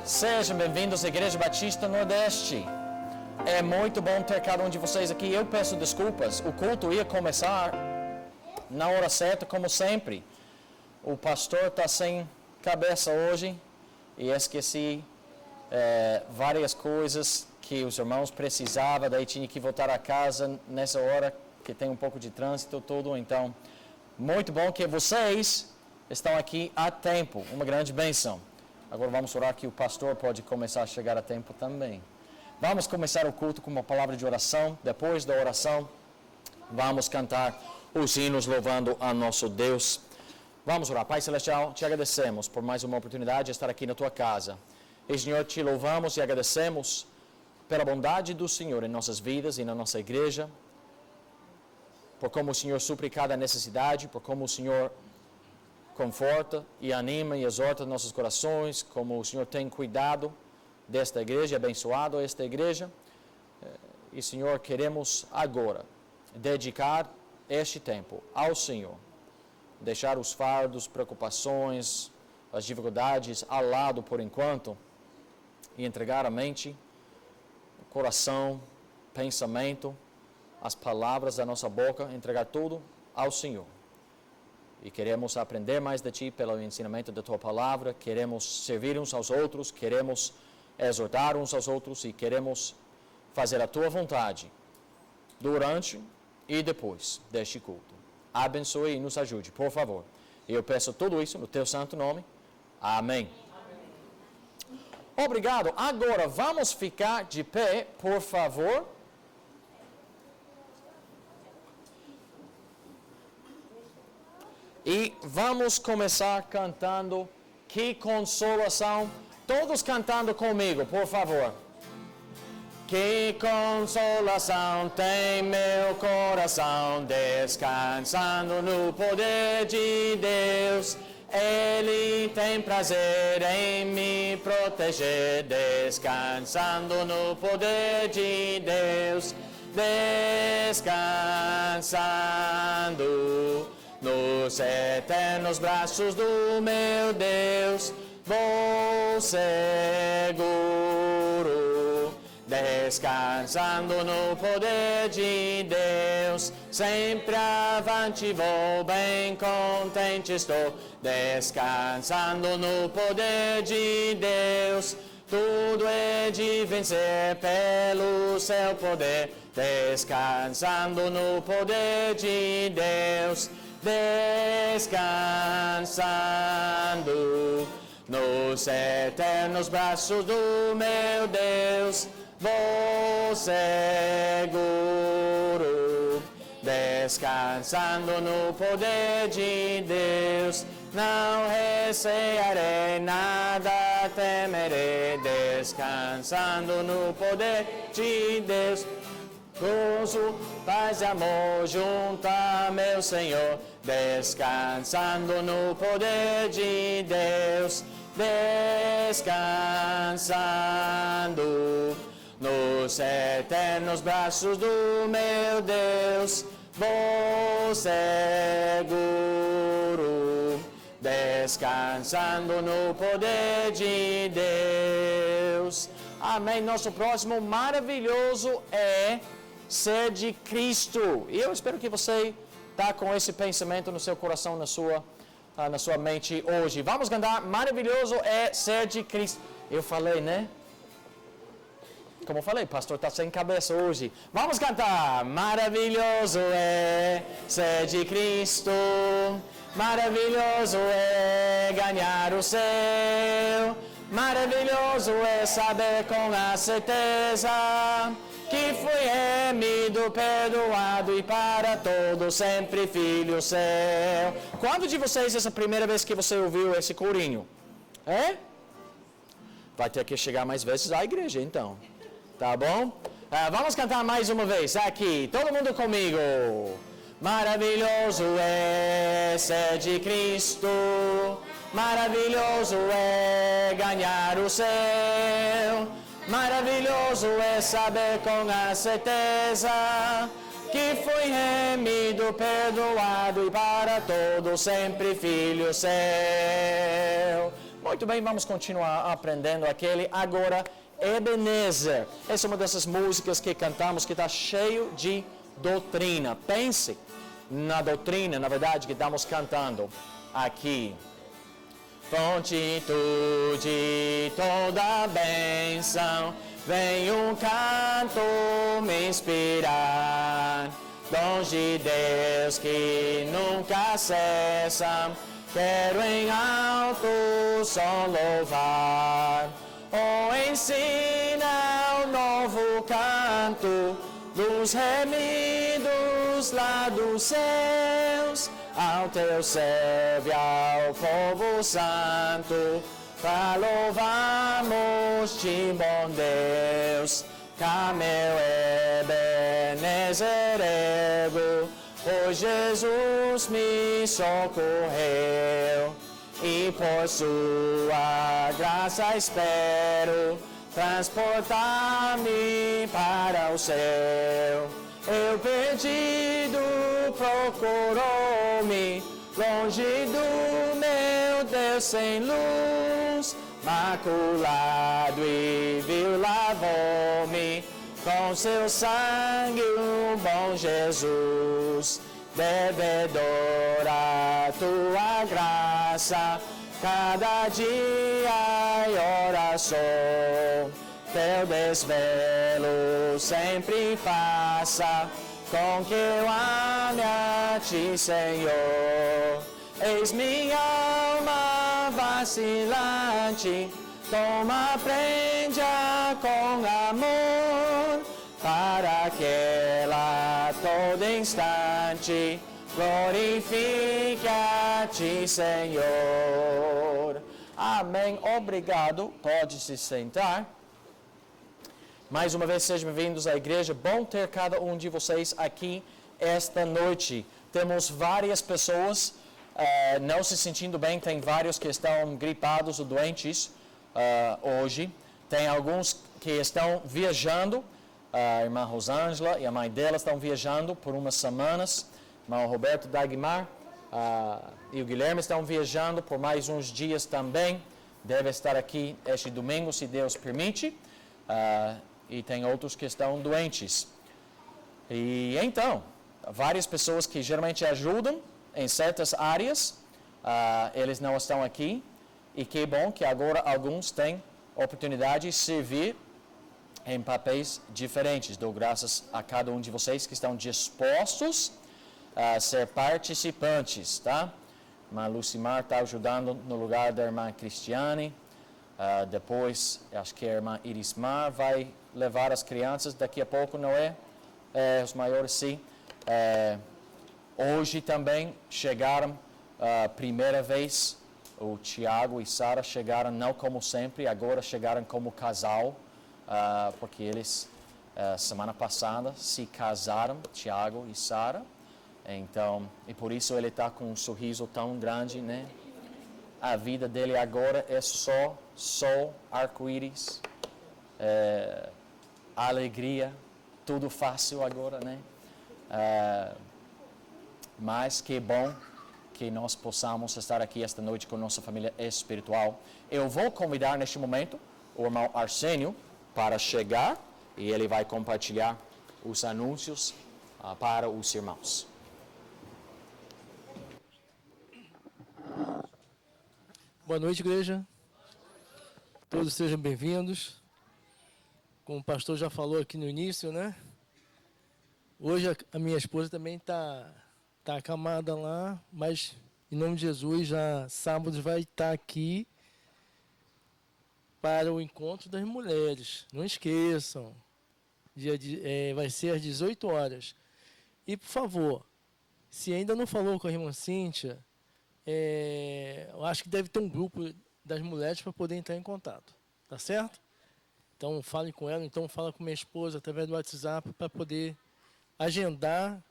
Sejam bem-vindos à Igreja Batista Nordeste. É muito bom ter cada um de vocês aqui. Eu peço desculpas, o culto ia começar na hora certa, como sempre. O pastor está sem cabeça hoje e esqueci várias coisas que os irmãos precisavam, daí tinha que voltar a casa nessa hora que tem um pouco de trânsito tudo. Então, muito bom que vocês estão aqui a tempo, uma grande bênção. Agora vamos orar que o pastor pode começar a chegar a tempo também. Vamos começar o culto com uma palavra de oração. Depois da oração, vamos cantar os hinos louvando a nosso Deus. Vamos orar. Pai Celestial, te agradecemos por mais uma oportunidade de estar aqui na tua casa. E, Senhor, te louvamos e agradecemos pela bondade do Senhor em nossas vidas e na nossa igreja, por como o Senhor supre cada necessidade, por como o Senhor conforta e anima e exorta nossos corações, como o Senhor tem cuidado desta igreja, abençoado esta igreja. E, Senhor, queremos agora dedicar este tempo ao Senhor, deixar os fardos, preocupações, as dificuldades ao lado por enquanto e entregar a mente, o coração, pensamento, as palavras da nossa boca, entregar tudo ao Senhor. E queremos aprender mais de Ti pelo ensinamento da Tua Palavra, queremos servir uns aos outros, queremos exortar uns aos outros e queremos fazer a Tua vontade durante e depois deste culto. Abençoe e nos ajude, por favor. Eu peço tudo isso no Teu santo nome. Amém. Obrigado. Agora vamos ficar de pé, por favor. E vamos começar cantando Que Consolação. Todos cantando comigo, por favor. Que consolação tem meu coração, descansando no poder de Deus. Ele tem prazer em me proteger, descansando no poder de Deus. Descansando nos eternos braços do meu Deus, vou seguro, descansando no poder de Deus. Sempre avante vou, bem contente estou, descansando no poder de Deus. Tudo é de vencer pelo seu poder, descansando no poder de Deus. Descansando nos eternos braços do meu Deus, vou seguro, descansando no poder de Deus. Não recearei, nada temerei, descansando no poder de Deus. Gozo, paz e amor junto a meu Senhor, descansando no poder de Deus, descansando nos eternos braços do meu Deus, vou seguro, descansando no poder de Deus. Amém. Nosso próximo maravilhoso é ser de Cristo. E eu espero que você está com esse pensamento no seu coração, na sua mente hoje. Vamos cantar Maravilhoso é ser de Cristo. Eu falei, né? Como eu falei, pastor está sem cabeça hoje. Vamos cantar. Maravilhoso é ser de Cristo. Maravilhoso é ganhar o céu. Maravilhoso é saber com a certeza que fui remido, perdoado e para todo sempre filho seu. Quando de vocês essa primeira vez que você ouviu esse corinho? É? Vai ter que chegar mais vezes à igreja então. Tá bom? Vamos cantar mais uma vez aqui. Todo mundo comigo. Maravilhoso é ser de Cristo. Maravilhoso é ganhar o céu. Maravilhoso é saber com a certeza que fui remido, perdoado e para todo sempre filho seu. Muito bem, vamos continuar aprendendo aquele. Agora, Ebenezer. Essa é uma dessas músicas que cantamos que está cheio de doutrina. Pense na doutrina, na verdade, que estamos cantando aqui. Fonte tu de toda bênção, vem um canto me inspirar. Dons de Deus que nunca cessam, quero em alto som louvar. Oh, ensina um novo canto dos remidos lá dos céus, ao teu servo e ao povo santo, para louvarmos-te, bom Deus. Cameu Ebenezer ergo, pois Jesus me socorreu, e por sua graça espero transportar-me para o céu. Eu perdido procurou-me, longe do meu Deus sem luz, maculado e vil lavou-me, com seu sangue o bom Jesus. Devedor a tua graça, cada dia em oração, teu desvelo sempre faça, com que eu ame a ti, Senhor. Eis minha alma vacilante, toma, prende-a com amor, para que ela todo instante glorifique a ti, Senhor. Amém. Obrigado. Pode se sentar. Mais uma vez, sejam bem-vindos à igreja. Bom ter cada um de vocês aqui esta noite. Temos várias pessoas não se sentindo bem. Tem vários que estão gripados ou doentes hoje. Tem alguns que estão viajando. A irmã Rosângela e a mãe dela estão viajando por umas semanas. O irmão Roberto Dagmar e o Guilherme estão viajando por mais uns dias também. Deve estar aqui este domingo, se Deus permite. E tem outros que estão doentes. E então, várias pessoas que geralmente ajudam em certas áreas, eles não estão aqui. E que bom que agora alguns têm oportunidade de servir em papéis diferentes. Dou graças a cada um de vocês que estão dispostos a ser participantes, tá? A irmã Lucimar está ajudando no lugar da irmã Cristiane. Depois, acho que a irmã Irismar vai levar as crianças daqui a pouco, não é? Os maiores, sim. Hoje também chegaram, primeira vez, o Tiago e Sara chegaram não como sempre, agora chegaram como casal, porque eles, semana passada, se casaram, Tiago e Sara. Então, e por isso ele está com um sorriso tão grande, né? A vida dele agora é só sol, arco-íris, alegria, tudo fácil agora, né? Mas que bom que nós possamos estar aqui esta noite com nossa família espiritual. Eu vou convidar neste momento o irmão Arsênio para chegar e ele vai compartilhar os anúncios para os irmãos. Boa noite, igreja. Todos sejam bem-vindos. Como o pastor já falou aqui no início, né? Hoje a minha esposa também está acamada lá, mas em nome de Jesus, já sábado vai estar aqui para o encontro das mulheres. Não esqueçam, vai ser às 18 horas. E, por favor, se ainda não falou com a irmã Cíntia, eu acho que deve ter um grupo das mulheres para poder entrar em contato, tá certo? Então fale com ela, então fala com minha esposa através do WhatsApp para poder agendar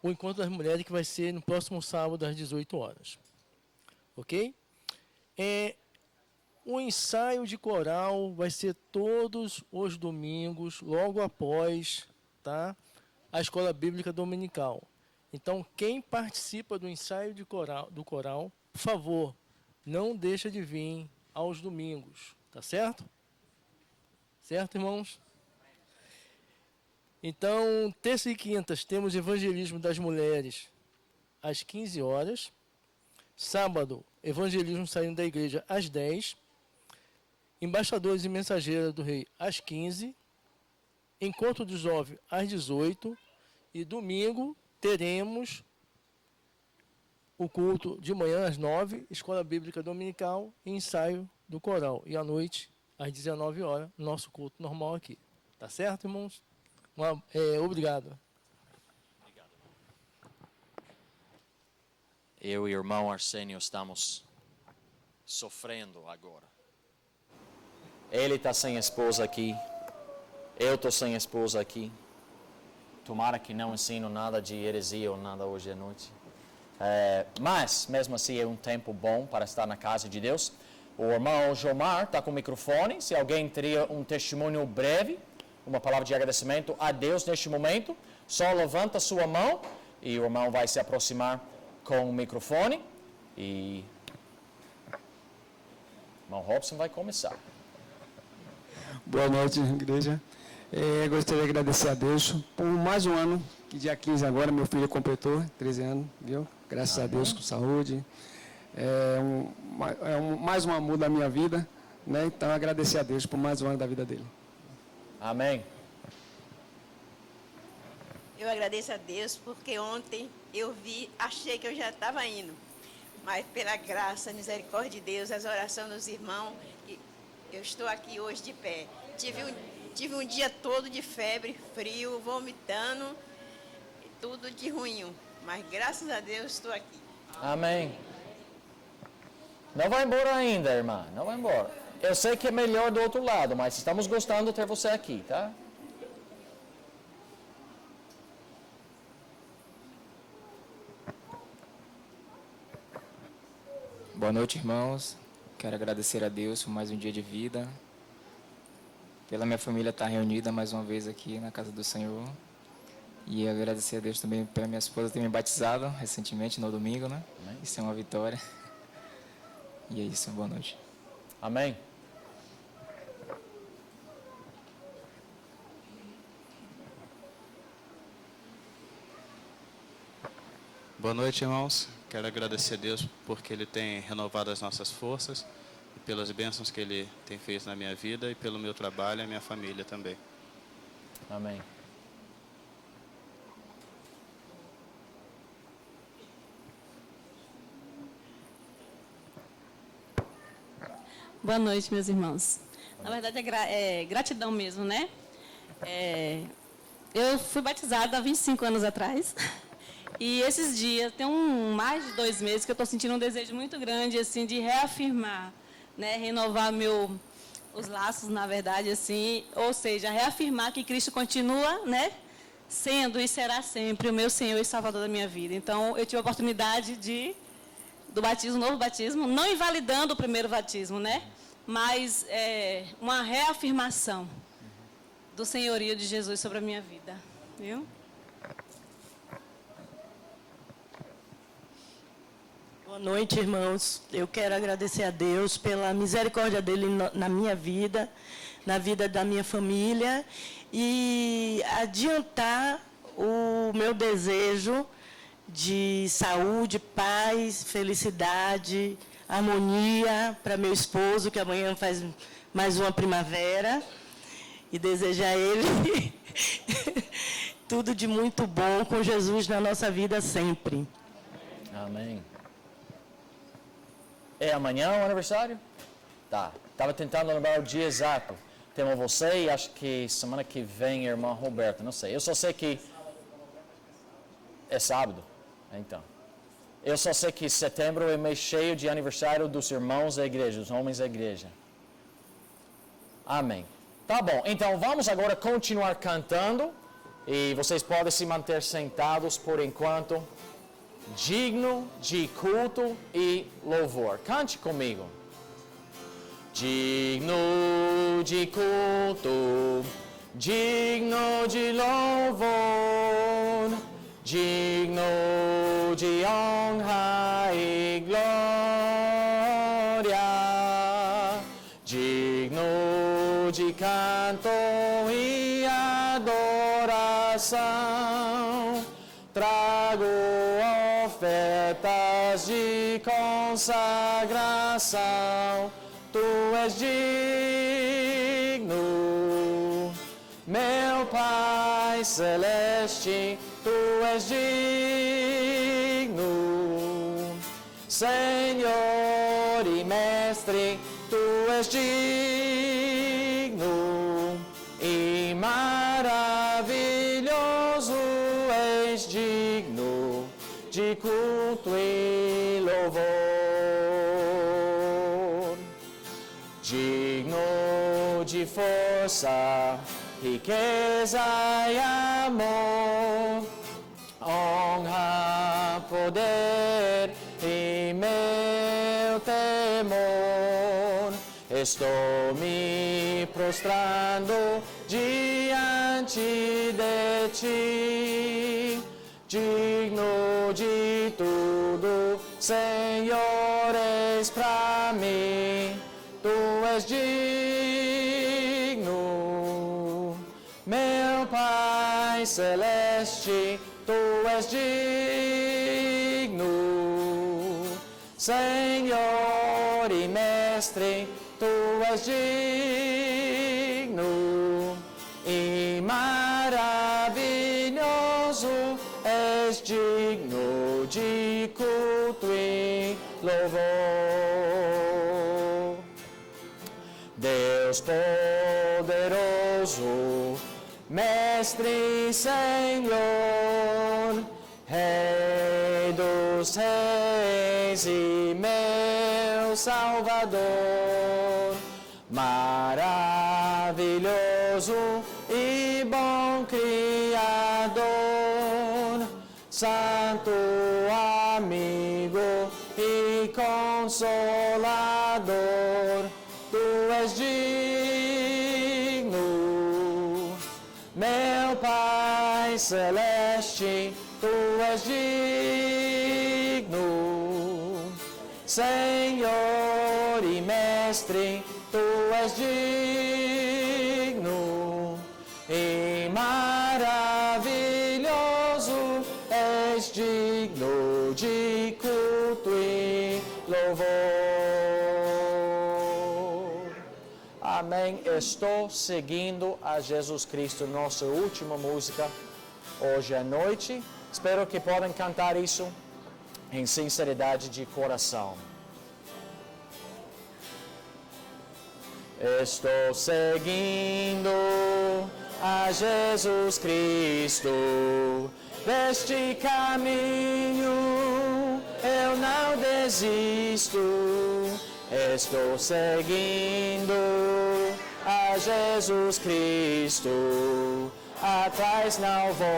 o encontro das mulheres que vai ser no próximo sábado às 18 horas. Ok? O ensaio de coral vai ser todos os domingos, logo após, tá, a escola bíblica dominical. Então, quem participa do ensaio do coral, por favor, não deixa de vir aos domingos, tá certo? Certo, irmãos? Então, terça e quintas temos evangelismo das mulheres às 15 horas. Sábado, evangelismo saindo da igreja às 10. Embaixadores e mensageiras do rei às 15. Encontro dos jovens às 18. E domingo teremos o culto de manhã às 9, escola bíblica dominical e ensaio do coral. E à noite, às 19 horas, nosso culto normal aqui. Tá certo, irmãos? Obrigado. Eu e o irmão Arsênio estamos sofrendo agora. Ele está sem esposa aqui. Eu estou sem esposa aqui. Tomara que não ensino nada de heresia ou nada hoje à noite. Mas, mesmo assim, é um tempo bom para estar na casa de Deus. O irmão Jomar está com o microfone. Se alguém teria um testemunho breve, uma palavra de agradecimento a Deus neste momento, só levanta sua mão e o irmão vai se aproximar com o microfone. E o irmão Robson vai começar. Boa noite, igreja. Gostaria de agradecer a Deus por mais um ano, que dia 15 agora meu filho completou 13 anos, viu? Graças a Deus, com saúde. Mais um amor da minha vida, né? Então agradecer a Deus por mais um ano da vida dele. Amém. Eu agradeço a Deus porque ontem eu achei que eu já estava indo, mas pela graça, misericórdia de Deus, as orações dos irmãos, eu estou aqui hoje de pé. Tive um dia todo de febre, frio, vomitando, tudo de ruim, mas graças a Deus estou aqui. Amém. Não vai embora ainda, irmã, não vai embora. Eu sei que é melhor do outro lado, mas estamos gostando de ter você aqui, tá? Boa noite, irmãos. Quero agradecer a Deus por mais um dia de vida, pela minha família estar reunida mais uma vez aqui na casa do Senhor. E agradecer a Deus também pela minha esposa ter me batizado recentemente, no domingo, né? Amém. Isso é uma vitória. E é isso, boa noite. Amém. Boa noite, irmãos. Quero agradecer a Deus porque Ele tem renovado as nossas forças, e pelas bênçãos que Ele tem feito na minha vida e pelo meu trabalho e a minha família também. Amém. Boa noite, meus irmãos. Na verdade, é gratidão mesmo, né? Eu fui batizada há 25 anos atrás. E esses dias, tem mais de 2 meses que eu estou sentindo um desejo muito grande, assim, de reafirmar, né? Renovar os laços, na verdade, assim. Ou seja, reafirmar que Cristo continua, né? Sendo e será sempre o meu Senhor e Salvador da minha vida. Então, eu tive a oportunidade do batismo, novo batismo, não invalidando o primeiro batismo, né? Mas uma reafirmação do senhorio de Jesus sobre a minha vida, viu? Boa noite, irmãos. Eu quero agradecer a Deus pela misericórdia dele na minha vida, na vida da minha família, e adiantar o meu desejo de saúde, paz, felicidade, harmonia para meu esposo, que amanhã faz mais uma primavera, e desejar a ele tudo de muito bom com Jesus na nossa vida sempre. Amém. É amanhã o aniversário? Tá. Estava tentando lembrar o dia exato. Temos você e acho que semana que vem a irmã Roberta, não sei. Eu só sei que é sábado. Então, eu só sei que setembro é mês cheio de aniversário dos irmãos da igreja, dos homens da igreja. Amém. Tá bom, então vamos agora continuar cantando e vocês podem se manter sentados por enquanto. Digno de culto e louvor. Cante comigo. Digno de culto, digno de louvor, digno de honra e glória. ofertas de consagração. Tu és digno, meu Pai celeste, Tu és digno, Senhor e Mestre, Tu és digno e maravilhoso, és digno de culto e louvor, digno de força, riqueza e amor, honra, poder e meu temor. Estou me prostrando diante de Ti, digno de tudo, Senhor, és pra mim. Tu és digno, meu Pai celeste, Tu és digno, Senhor e Mestre, Tu és digno e maravilhoso, és digno de culto e louvor. Deus poderoso, Mestre e Senhor, Rei dos reis e meu Salvador, maravilhoso e bom Criador, Santo amigo e consolador, Tu és digno, meu Pai celeste, Tu és digno, Senhor e Mestre, Tu és digno e maravilhoso, és digno de culto e louvor. Amém. Estou seguindo a Jesus Cristo, nossa última música hoje à noite. Espero que possam cantar isso em sinceridade de coração. Estou seguindo a Jesus Cristo, deste caminho eu não desisto. Estou seguindo a Jesus Cristo, atrás não volto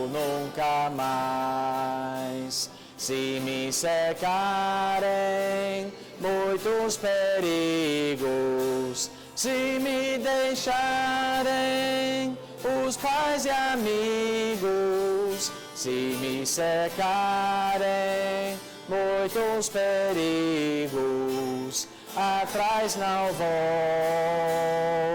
nunca mais. Se me cercarem muitos perigos, se me deixarem os pais e amigos, se me cercarem muitos perigos, atrás não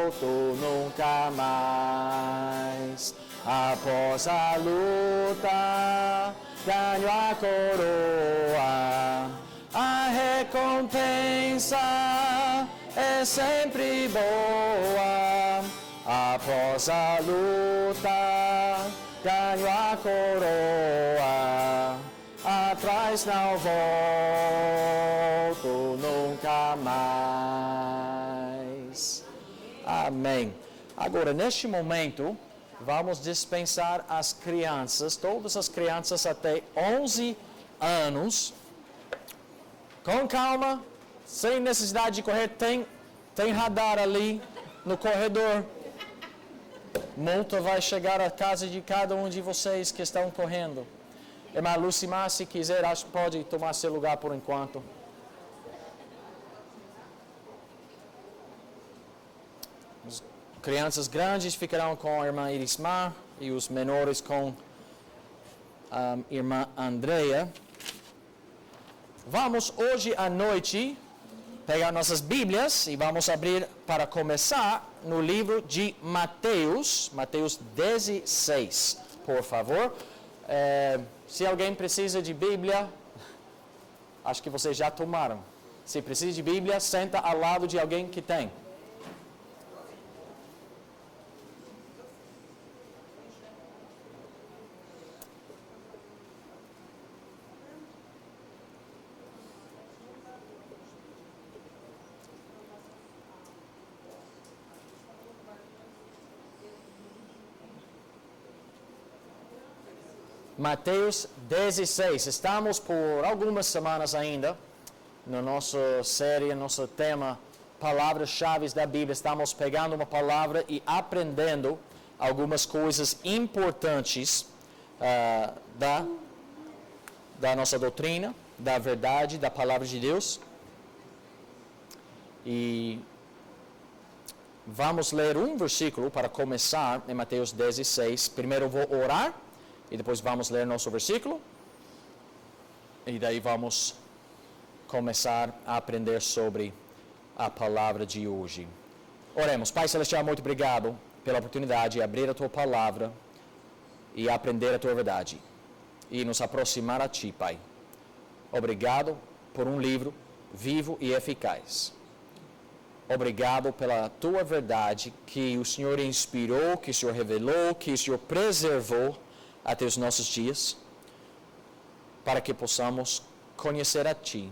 volto nunca mais. Após a luta, ganho a coroa, a recompensa é sempre boa. Após a luta, ganho a coroa, atrás não volto nunca mais. Amém. Agora, neste momento, vamos dispensar as crianças, todas as crianças até 11 anos. Com calma, sem necessidade de correr. Tem radar ali no corredor. Multa vai chegar à casa de cada um de vocês que estão correndo. Irmã Lucimar, se quiser, acho que pode tomar seu lugar por enquanto. As crianças grandes ficarão com a irmã Irismar e os menores com a irmã Andreia. Vamos hoje à noite pegar nossas Bíblias e vamos abrir para começar no livro de Mateus, Mateus 16, por favor. Se alguém precisa de Bíblia, acho que vocês já tomaram. Se precisa de Bíblia, senta ao lado de alguém que tem. Mateus 16. Estamos por algumas semanas ainda na nossa série, nosso tema, palavras-chave da Bíblia. Estamos pegando uma palavra e aprendendo algumas coisas importantes da nossa doutrina, da verdade, da palavra de Deus. E vamos ler um versículo para começar em Mateus 16. Primeiro eu vou orar. E depois vamos ler nosso versículo. E daí vamos começar a aprender sobre a palavra de hoje. Oremos. Pai Celestial, muito obrigado pela oportunidade de abrir a Tua palavra e aprender a Tua verdade. E nos aproximar a Ti, Pai. Obrigado por um livro vivo e eficaz. Obrigado pela Tua verdade que o Senhor inspirou, que o Senhor revelou, que o Senhor preservou até os nossos dias, para que possamos conhecer a Ti,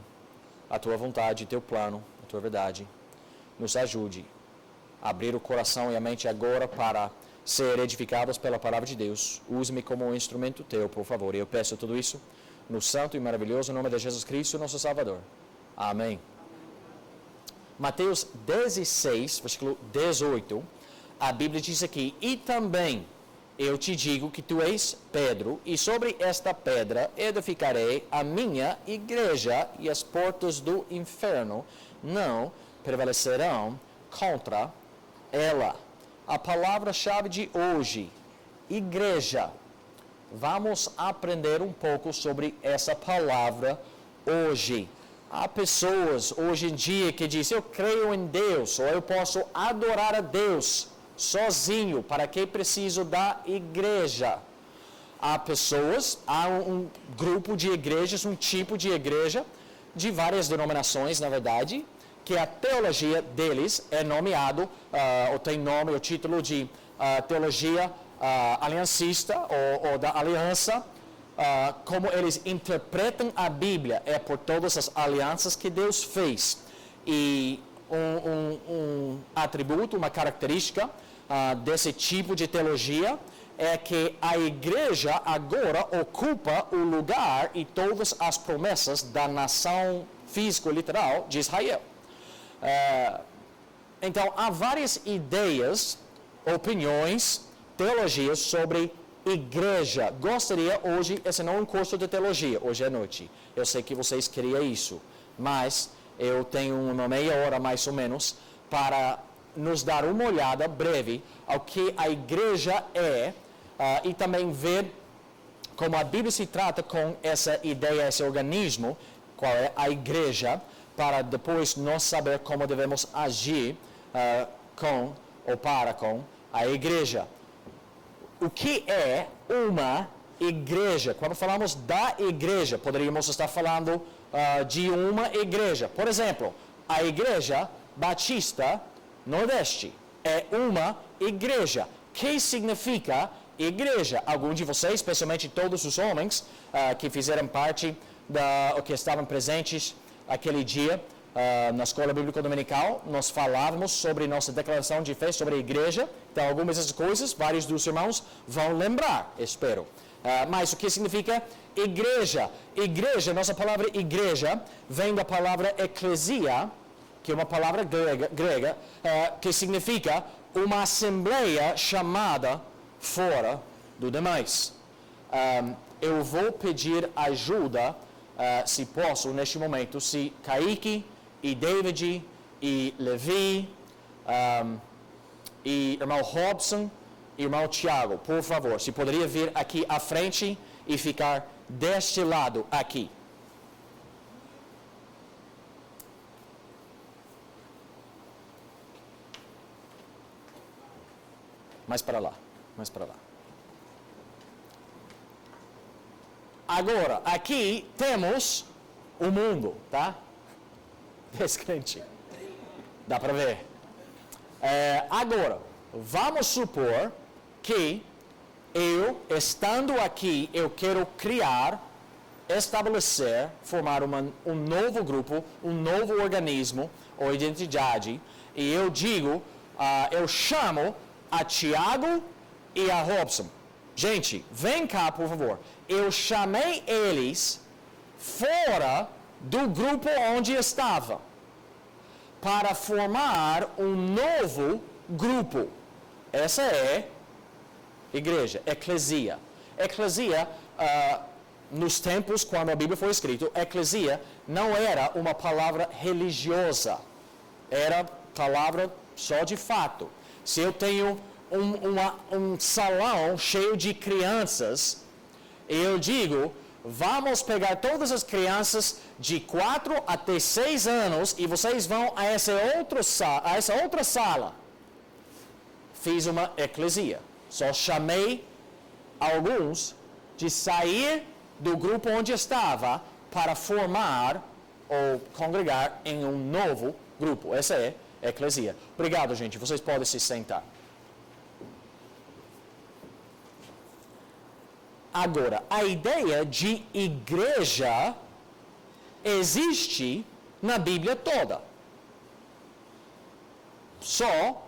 a Tua vontade, Teu plano, a Tua verdade. Nos ajude a abrir o coração e a mente agora para ser edificados pela palavra de Deus. Use-me como um instrumento Teu, por favor. E eu peço tudo isso no santo e maravilhoso nome de Jesus Cristo, nosso Salvador. Amém. Mateus 16, versículo 18, a Bíblia diz aqui: e também eu te digo que tu és Pedro, e sobre esta pedra edificarei a minha igreja, e as portas do inferno não prevalecerão contra ela. A palavra-chave de hoje, igreja. Vamos aprender um pouco sobre essa palavra hoje. Há pessoas hoje em dia que dizem: eu creio em Deus, ou eu posso adorar a Deus sozinho, para que preciso da igreja? Há pessoas, há um grupo de igrejas, um tipo de igreja, de várias denominações, na verdade, que a teologia deles é nomeado, ou tem nome, o título de teologia aliancista, ou da aliança. Como eles interpretam a Bíblia é por todas as alianças que Deus fez. E um atributo, uma característica desse tipo de teologia é que a igreja agora ocupa o lugar e todas as promessas da nação físico-literal de Israel. Então, há várias ideias, opiniões, teologias sobre igreja. Gostaria hoje, esse não é um curso de teologia, hoje à noite. Eu sei que vocês queriam isso, mas eu tenho uma meia hora mais ou menos para nos dar uma olhada breve ao que a igreja é e também ver como a Bíblia se trata com essa ideia, esse organismo, qual é a igreja, para depois nós saber como devemos agir com ou para com a igreja. O que é uma igreja? Quando falamos da igreja, poderíamos estar falando de uma igreja. Por exemplo, a Igreja Batista Nordeste é uma igreja. O que significa igreja? Alguns de vocês, especialmente todos os homens que fizeram parte que estavam presentes aquele dia na Escola Bíblica Dominical, nós falávamos sobre nossa declaração de fé sobre a igreja. Então, algumas dessas coisas, vários dos irmãos vão lembrar, espero. Mas o que significa igreja? Igreja, nossa palavra igreja, vem da palavra eclesia, que é uma palavra grega, que significa uma assembleia chamada fora do demais. Eu vou pedir ajuda, se posso, neste momento, se Kaique e David e Levi e irmão Robson e irmão Tiago, por favor, se poderia vir aqui à frente e ficar deste lado aqui. Mais para lá, mais para lá. Agora, aqui temos o mundo, tá? Descrente. Dá para ver. Agora, vamos supor que eu, estando aqui, eu quero criar, estabelecer, formar um novo grupo, um novo organismo ou identidade, e eu digo, eu chamo a Tiago e a Robson. Gente, vem cá, por favor. Eu chamei eles fora do grupo onde estava, para formar um novo grupo. Essa é igreja, eclesia. Eclesia, nos tempos quando a Bíblia foi escrita, eclesia não era uma palavra religiosa. Era palavra só de fato. Se eu tenho um salão cheio de crianças, eu digo, vamos pegar todas as crianças de 4 até 6 anos e vocês vão a essa outra sala. Fiz uma eclesia. Só chamei alguns de sair do grupo onde estava para formar ou congregar em um novo grupo. Essa é a eclesia. Obrigado, gente. Vocês podem se sentar. Agora, a ideia de igreja existe na Bíblia toda.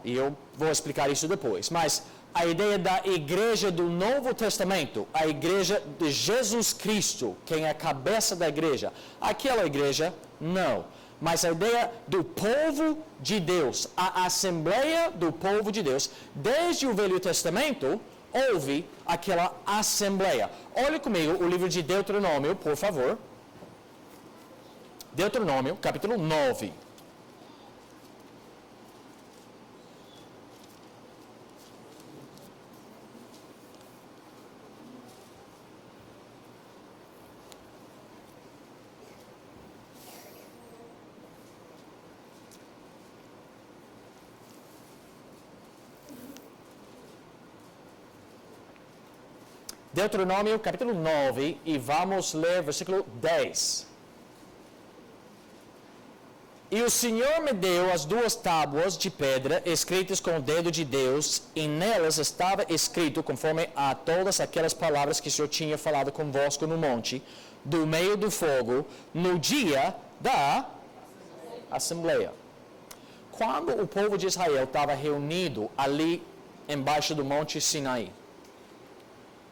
E eu vou explicar isso depois, mas a ideia da igreja do Novo Testamento, a igreja de Jesus Cristo, quem é a cabeça da igreja, aquela igreja, não. Mas a ideia do povo de Deus, a assembleia do povo de Deus, desde o Velho Testamento, houve aquela assembleia. Olhe comigo o livro de Deuteronômio, por favor. Deuteronômio, capítulo 9. Deuteronômio, capítulo 9, e vamos ler versículo 10. E o Senhor me deu as 2 tábuas de pedra, escritas com o dedo de Deus, e nelas estava escrito, conforme a todas aquelas palavras que o Senhor tinha falado convosco no monte, do meio do fogo, no dia da assembleia. Quando o povo de Israel estava reunido ali embaixo do monte Sinai,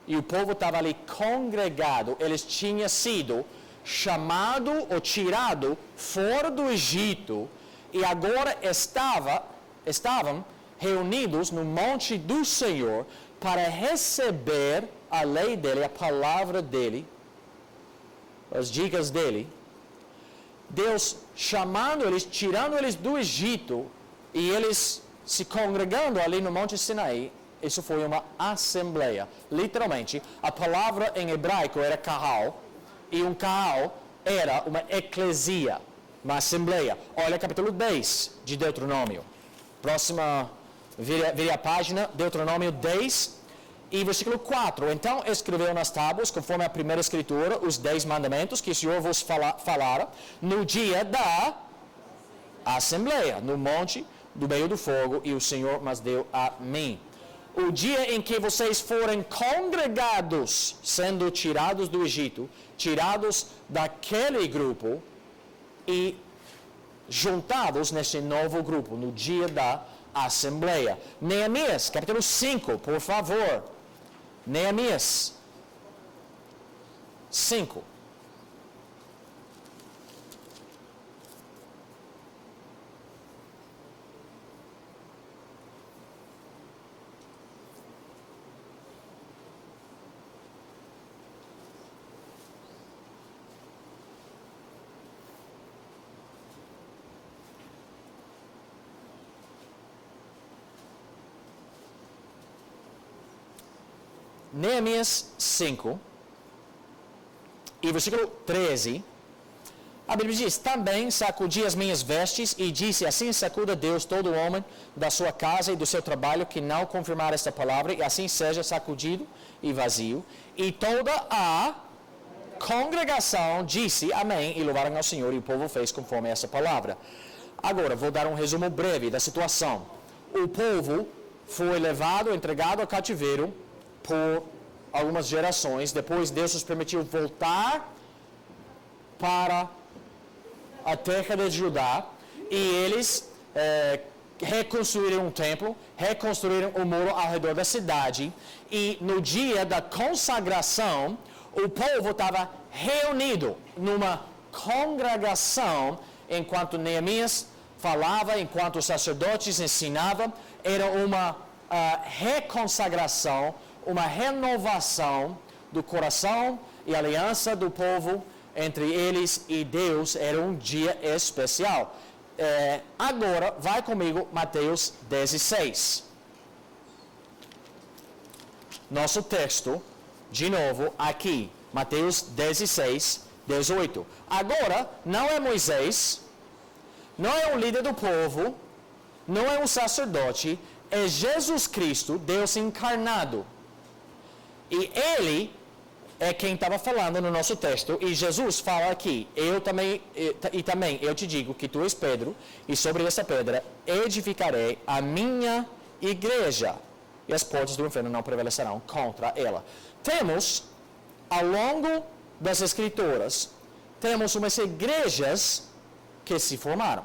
e o povo estava ali congregado, eles tinham sido chamado ou tirado fora do Egito e agora estavam reunidos no monte do Senhor para receber a lei dele, a palavra dele, as dicas dele. Deus chamando eles, tirando eles do Egito e eles se congregando ali no monte Sinai. Isso foi uma assembleia. Literalmente, a palavra em hebraico era kahal, e um kahal era uma eclesia, uma assembleia. Olha capítulo 10 de Deuteronômio. Próxima, vire a página, Deuteronômio 10 e versículo 4. Então escreveu nas tábuas, conforme a primeira escritura, os 10 mandamentos que o Senhor vos falara no dia da assembleia, no monte do meio do fogo, e o Senhor mas deu a mim. O dia em que vocês forem congregados, sendo tirados do Egito, tirados daquele grupo e juntados nesse novo grupo, no dia da assembleia. Neemias, capítulo 5, por favor. Neemias 5. Neemias 5, e versículo 13, a Bíblia diz: também sacudi as minhas vestes e disse, assim sacuda Deus todo homem da sua casa e do seu trabalho que não confirmar esta palavra, e assim seja sacudido e vazio, e toda a congregação disse amém e louvaram ao Senhor, e o povo fez conforme essa palavra. Agora, vou dar um resumo breve da situação. O povo foi levado, entregado ao cativeiro por algumas gerações. Depois Deus os permitiu voltar para a terra de Judá, e eles reconstruíram um templo, reconstruíram o muro ao redor da cidade, e no dia da consagração, o povo estava reunido numa congregação, enquanto Neemias falava, enquanto os sacerdotes ensinavam. Era uma reconsagração, uma renovação do coração e aliança do povo entre eles e Deus. Era um dia especial. Agora, vai comigo, Mateus 16. Nosso texto, de novo, aqui, Mateus 16, 18. Agora, não é Moisés, não é o líder do povo, não é um sacerdote, é Jesus Cristo, Deus encarnado. E Ele é quem estava falando no nosso texto, e Jesus fala aqui, eu também te digo que tu és Pedro, e sobre essa pedra edificarei a minha igreja, e as portas do inferno não prevalecerão contra ela. Temos, ao longo das Escrituras, temos umas igrejas que se formaram.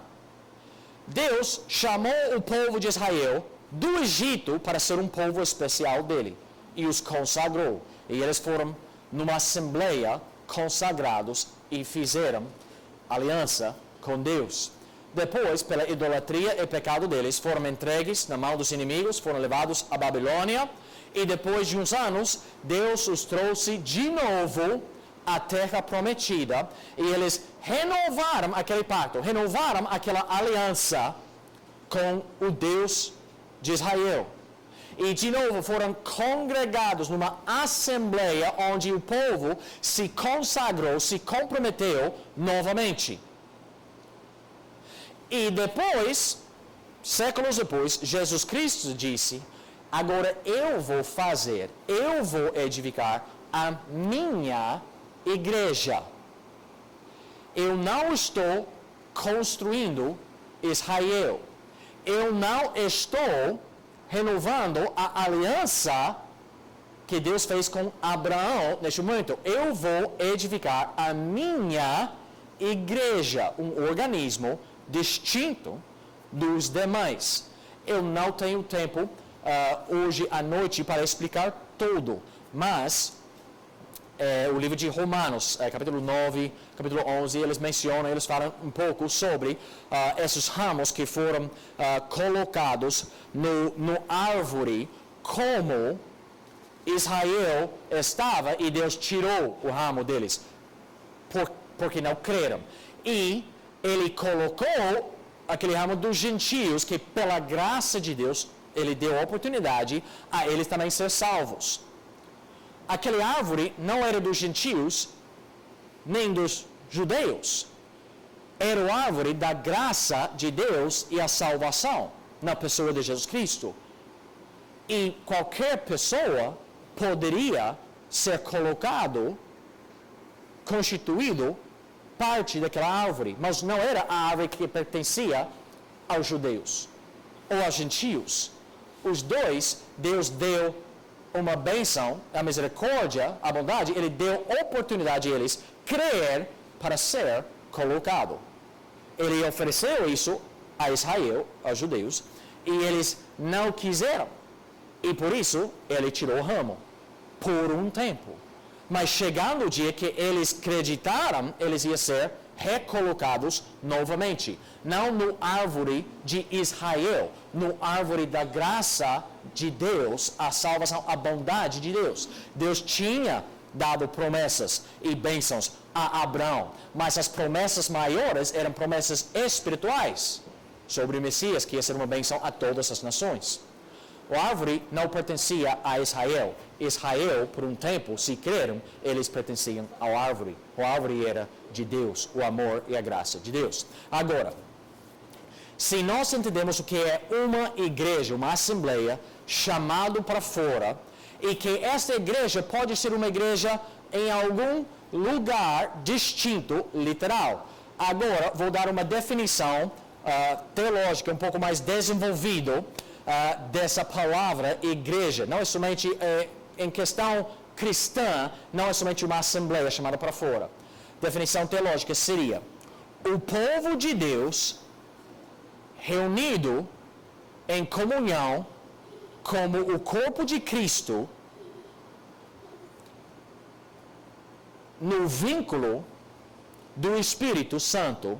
Deus chamou o povo de Israel do Egito para ser um povo especial dele, e os consagrou, e eles foram numa assembleia consagrados e fizeram aliança com Deus. Depois, pela idolatria e pecado deles, foram entregues na mão dos inimigos, foram levados à Babilônia, e depois de uns anos, Deus os trouxe de novo à terra prometida, e eles renovaram aquele pacto, renovaram aquela aliança com o Deus de Israel. E de novo foram congregados numa assembleia onde o povo se consagrou, se comprometeu novamente. E depois, séculos depois, Jesus Cristo disse: agora eu vou edificar a minha igreja. Eu não estou construindo Israel. Eu não estou renovando a aliança que Deus fez com Abraão neste momento. Eu vou edificar a minha igreja, um organismo distinto dos demais. Eu não tenho tempo hoje à noite para explicar tudo, mas o livro de Romanos, capítulo 9, capítulo 11, eles falam um pouco sobre esses ramos que foram colocados no árvore, como Israel estava e Deus tirou o ramo deles, porque não creram. E Ele colocou aquele ramo dos gentios, que pela graça de Deus, Ele deu a oportunidade a eles também ser salvos. Aquela árvore não era dos gentios, nem dos judeus. Era a árvore da graça de Deus e a salvação na pessoa de Jesus Cristo. E qualquer pessoa poderia ser colocado, constituído, parte daquela árvore. Mas não era a árvore que pertencia aos judeus ou aos gentios. Os dois, Deus deu uma bênção, a misericórdia, a bondade. Ele deu oportunidade a eles crer para ser colocado. Ele ofereceu isso a Israel, aos judeus, e eles não quiseram. E por isso, ele tirou o ramo, por um tempo. Mas chegando o dia que eles acreditaram, eles iam ser recolocados novamente. Não no árvore de Israel, no árvore da graça de Deus, a salvação, a bondade de Deus. Deus tinha dado promessas e bênçãos a Abraão, mas as promessas maiores eram promessas espirituais sobre o Messias, que ia ser uma bênção a todas as nações. A árvore não pertencia a Israel. Israel, por um tempo, se creram, eles pertenciam à árvore. A árvore era de Deus, o amor e a graça de Deus. Agora, se nós entendemos o que é uma igreja, uma assembleia, chamado para fora, e que esta igreja pode ser uma igreja em algum lugar distinto, literal. Agora, vou dar uma definição teológica um pouco mais desenvolvida dessa palavra igreja. Não é somente em questão cristã, não é somente uma assembleia chamada para fora. Definição teológica seria o povo de Deus reunido em comunhão como o corpo de Cristo no vínculo do Espírito Santo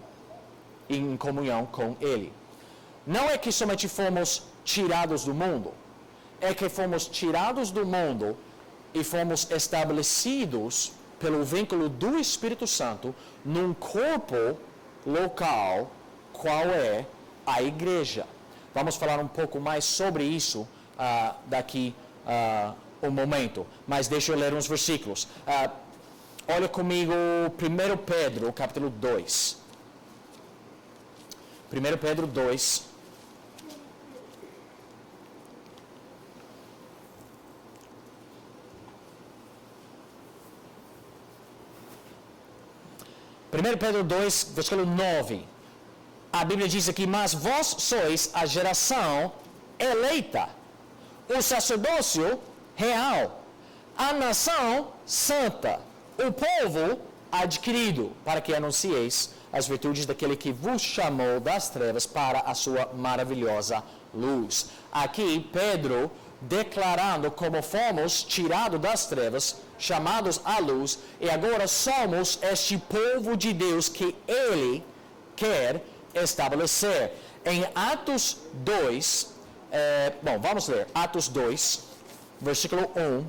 em comunhão com Ele. Não é que somente fomos tirados do mundo, é que fomos tirados do mundo e fomos estabelecidos pelo vínculo do Espírito Santo num corpo local, qual é a igreja. Vamos falar um pouco mais sobre isso daqui um momento, mas deixa eu ler uns versículos. Olha comigo 1 Pedro, capítulo 2. 1 Pedro 2. Pedro 2, versículo 9. A Bíblia diz aqui, mas vós sois a geração eleita, o sacerdócio real, a nação santa, o povo adquirido, para que anuncieis as virtudes daquele que vos chamou das trevas para a sua maravilhosa luz. Aqui, Pedro declarando como fomos tirados das trevas, chamados à luz, e agora somos este povo de Deus que Ele quer estabelecer. Em Atos 2, vamos ler, Atos 2, versículo 1.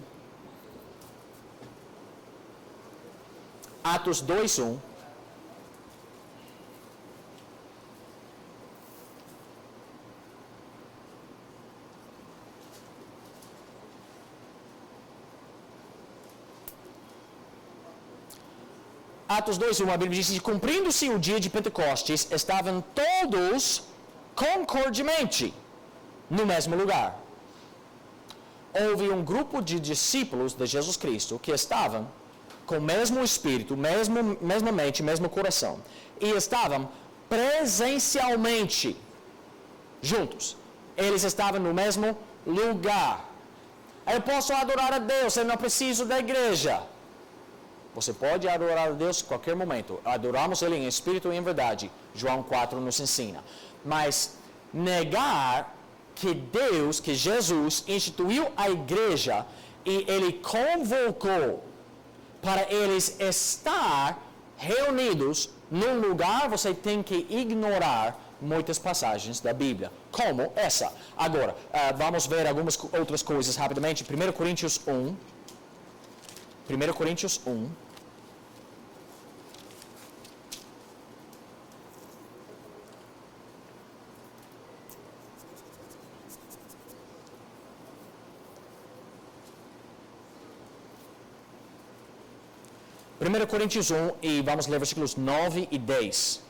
Atos 2, 1. Atos 2, 1, a Bíblia diz que cumprindo-se o dia de Pentecostes, estavam todos concordemente no mesmo lugar. Houve um grupo de discípulos de Jesus Cristo que estavam com o mesmo espírito, mesma mente, mesmo coração, e estavam presencialmente juntos. Eles estavam no mesmo lugar. Eu posso adorar a Deus, eu não preciso da igreja. Você pode adorar a Deus em qualquer momento. Adoramos Ele em espírito e em verdade. João 4 nos ensina. Mas negar que Deus, que Jesus instituiu a igreja e Ele convocou para eles estar reunidos num lugar, você tem que ignorar muitas passagens da Bíblia, como essa. Agora, vamos ver algumas outras coisas rapidamente. 1 Coríntios 1. 1 Coríntios 1. Primeiro Coríntios 1 e vamos ler versículos 9 e 10.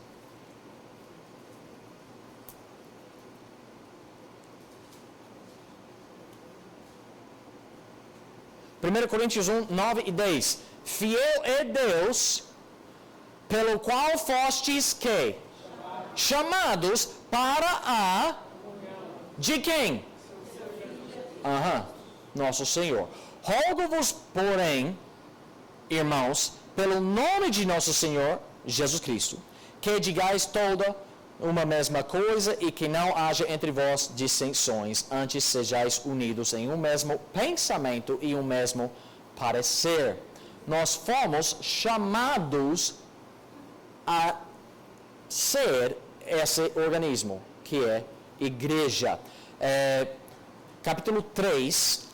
1 Coríntios 1, 9 e 10. Fiel é Deus, pelo qual fostes que? Chamados para a... De quem? Nosso Senhor. Rogo-vos, porém, irmãos, pelo nome de nosso Senhor, Jesus Cristo, que digais toda uma mesma coisa e que não haja entre vós dissensões, antes sejais unidos em um mesmo pensamento e um mesmo parecer. Nós fomos chamados a ser esse organismo, que é igreja. Capítulo 3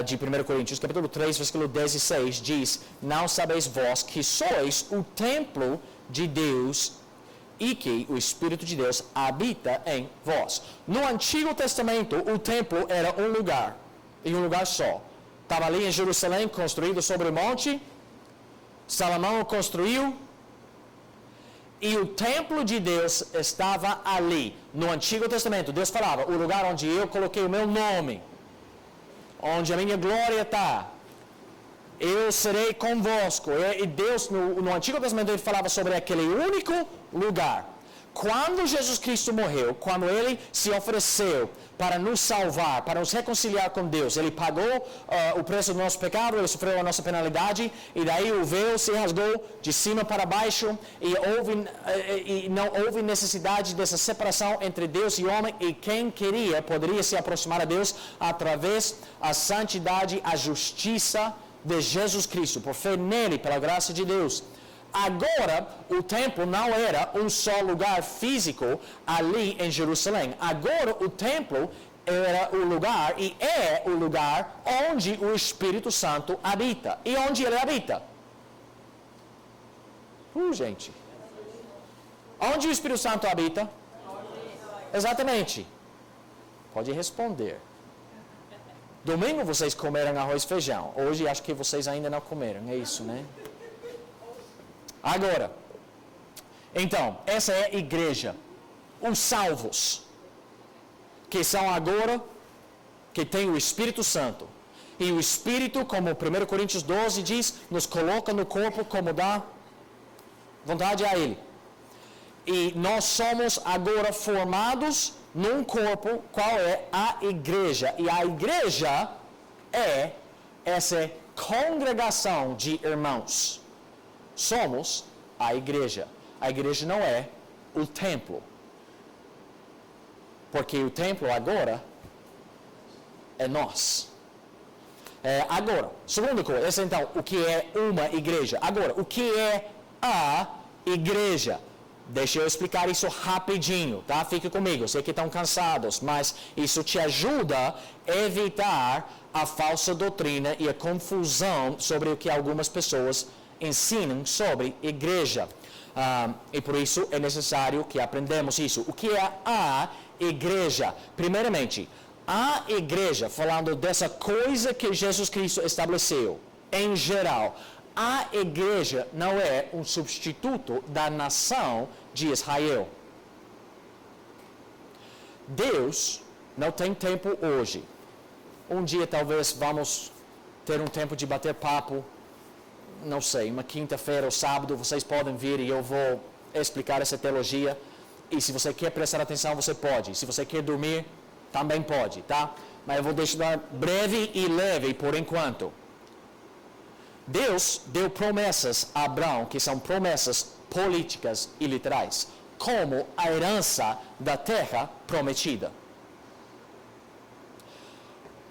de 1 Coríntios, capítulo 3, versículo 16, diz: não sabeis vós que sois o templo de Deus e que o Espírito de Deus habita em vós. No Antigo Testamento, o templo era um lugar, e um lugar só. Estava ali em Jerusalém, construído sobre o monte. Salomão o construiu. E o templo de Deus estava ali. No Antigo Testamento, Deus falava: o lugar onde eu coloquei o meu nome, onde a minha glória está. eu serei convosco. E Deus, no Antigo Testamento, ele falava sobre aquele único lugar. Quando Jesus Cristo morreu, quando Ele se ofereceu para nos salvar, para nos reconciliar com Deus, Ele pagou o preço do nosso pecado, Ele sofreu a nossa penalidade, e daí o véu se rasgou de cima para baixo, e não houve necessidade dessa separação entre Deus e homem, e quem queria poderia se aproximar a Deus através da santidade, a justiça de Jesus Cristo, por fé nele, pela graça de Deus. Agora, o templo não era um só lugar físico ali em Jerusalém. Agora, o templo era o lugar e é o lugar onde o Espírito Santo habita. E onde ele habita? Gente. Onde o Espírito Santo habita? Exatamente. Pode responder. Domingo vocês comeram arroz e feijão. Hoje acho que vocês ainda não comeram. É isso, né? Agora, então, essa é a igreja. Os salvos, que são agora, que tem o Espírito Santo. E o Espírito, como 1 Coríntios 12 diz, nos coloca no corpo como dá vontade a Ele. E nós somos agora formados num corpo, qual é a igreja. E a igreja é essa congregação de irmãos. Somos a igreja. A igreja não é o templo. Porque o templo agora é nós. Agora, segunda coisa, então, o que é uma igreja? Agora, o que é a igreja? Deixa eu explicar isso rapidinho, tá? Fique comigo, sei que estão cansados, mas isso te ajuda a evitar a falsa doutrina e a confusão sobre o que algumas pessoas ensinam sobre igreja. E por isso é necessário que aprendamos isso. O que é a igreja? Primeiramente, a igreja, falando dessa coisa que Jesus Cristo estabeleceu, em geral, a igreja não é um substituto da nação de Israel. Deus não tem tempo hoje. Um dia talvez vamos ter um tempo de bater papo, não sei, uma quinta-feira ou sábado, vocês podem vir e eu vou explicar essa teologia. E se você quer prestar atenção, você pode. Se você quer dormir, também pode, tá? Mas eu vou deixar breve e leve por enquanto. Deus deu promessas a Abraão, que são promessas políticas e literais, como a herança da terra prometida.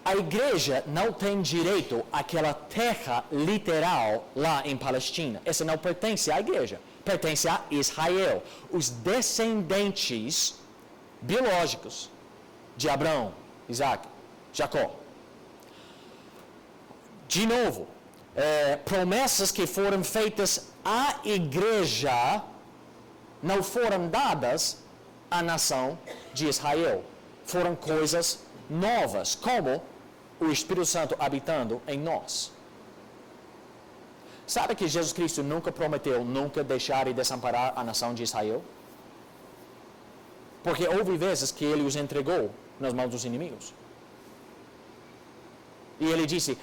A igreja não tem direito àquela terra literal lá em Palestina. Essa não pertence à igreja, pertence a Israel. Os descendentes biológicos de Abraão, Isaac, Jacó. De novo, promessas que foram feitas à igreja não foram dadas à nação de Israel. Foram coisas novas, como o Espírito Santo habitando em nós. Sabe que Jesus Cristo nunca prometeu nunca deixar e desamparar a nação de Israel? Porque houve vezes que ele os entregou nas mãos dos inimigos. E ele disse: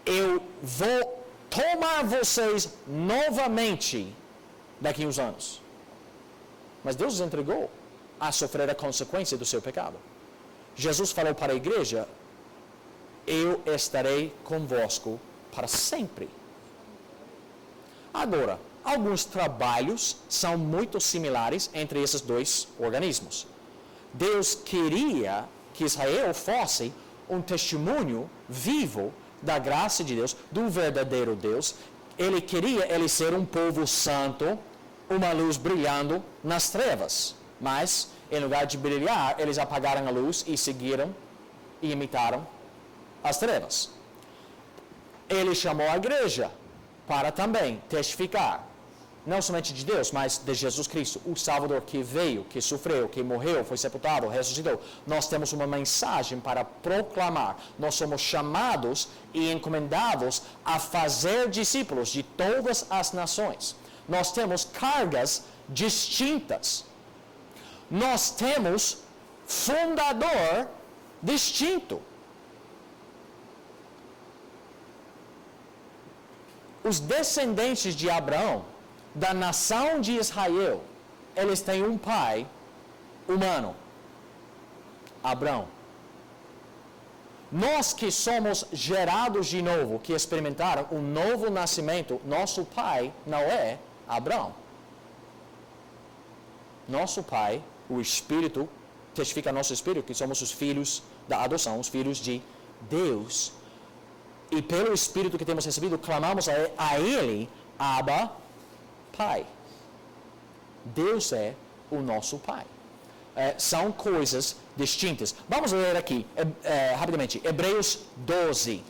eu vou tomar vocês novamente daqui a uns anos. Mas Deus os entregou a sofrer a consequência do seu pecado. Jesus falou para a igreja: eu estarei convosco para sempre. Agora, alguns trabalhos são muito similares entre esses dois organismos. Deus queria que Israel fosse um testemunho vivo da graça de Deus, do verdadeiro Deus. Ele queria ele ser um povo santo, uma luz brilhando nas trevas. Mas, em lugar de brilhar, eles apagaram a luz e seguiram e imitaram as trevas. Ele chamou a igreja para também testificar, não somente de Deus, mas de Jesus Cristo, o Salvador que veio, que sofreu, que morreu, foi sepultado, ressuscitou. Nós temos uma mensagem para proclamar. Nós somos chamados e encomendados a fazer discípulos de todas as nações. Nós temos cargas distintas. Nós temos fundador distinto. os descendentes de Abraão, da nação de Israel, eles têm um pai humano, Abraão. Nós que somos gerados de novo, que experimentaram um novo nascimento, nosso pai não é Abraão. Nosso pai, o Espírito, testifica nosso Espírito que somos os filhos da adoção, os filhos de Deus. E pelo Espírito que temos recebido, clamamos a Ele, Abba, Pai. Deus é o nosso Pai. São coisas distintas. Vamos ler aqui, rapidamente, Hebreus 12.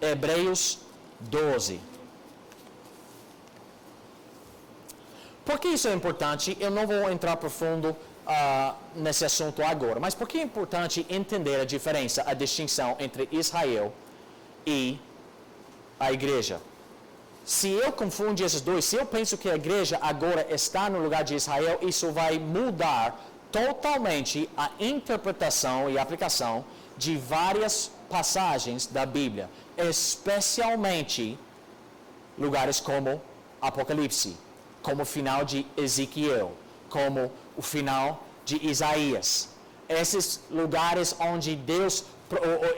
Hebreus 12. Por que isso é importante? Eu não vou entrar profundo nesse assunto agora, mas por que é importante entender a diferença, a distinção entre Israel e a igreja? Se eu confundo esses dois, se eu penso que a igreja agora está no lugar de Israel, isso vai mudar totalmente a interpretação e aplicação de várias passagens da Bíblia, especialmente lugares como Apocalipse, como o final de Ezequiel, como o final de Isaías. Esses lugares onde Deus,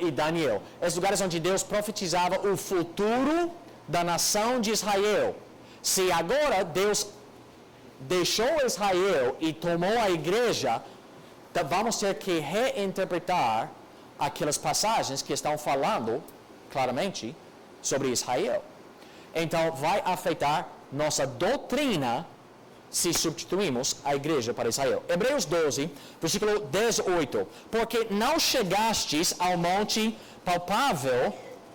e Daniel, esses lugares onde Deus profetizava o futuro da nação de Israel. Se agora Deus deixou Israel e tomou a igreja, vamos ter que reinterpretar aquelas passagens que estão falando claramente sobre Israel. Então vai afetar nossa doutrina se substituímos a igreja para Israel. Hebreus 12, versículo 18. Porque não chegastes ao monte palpável,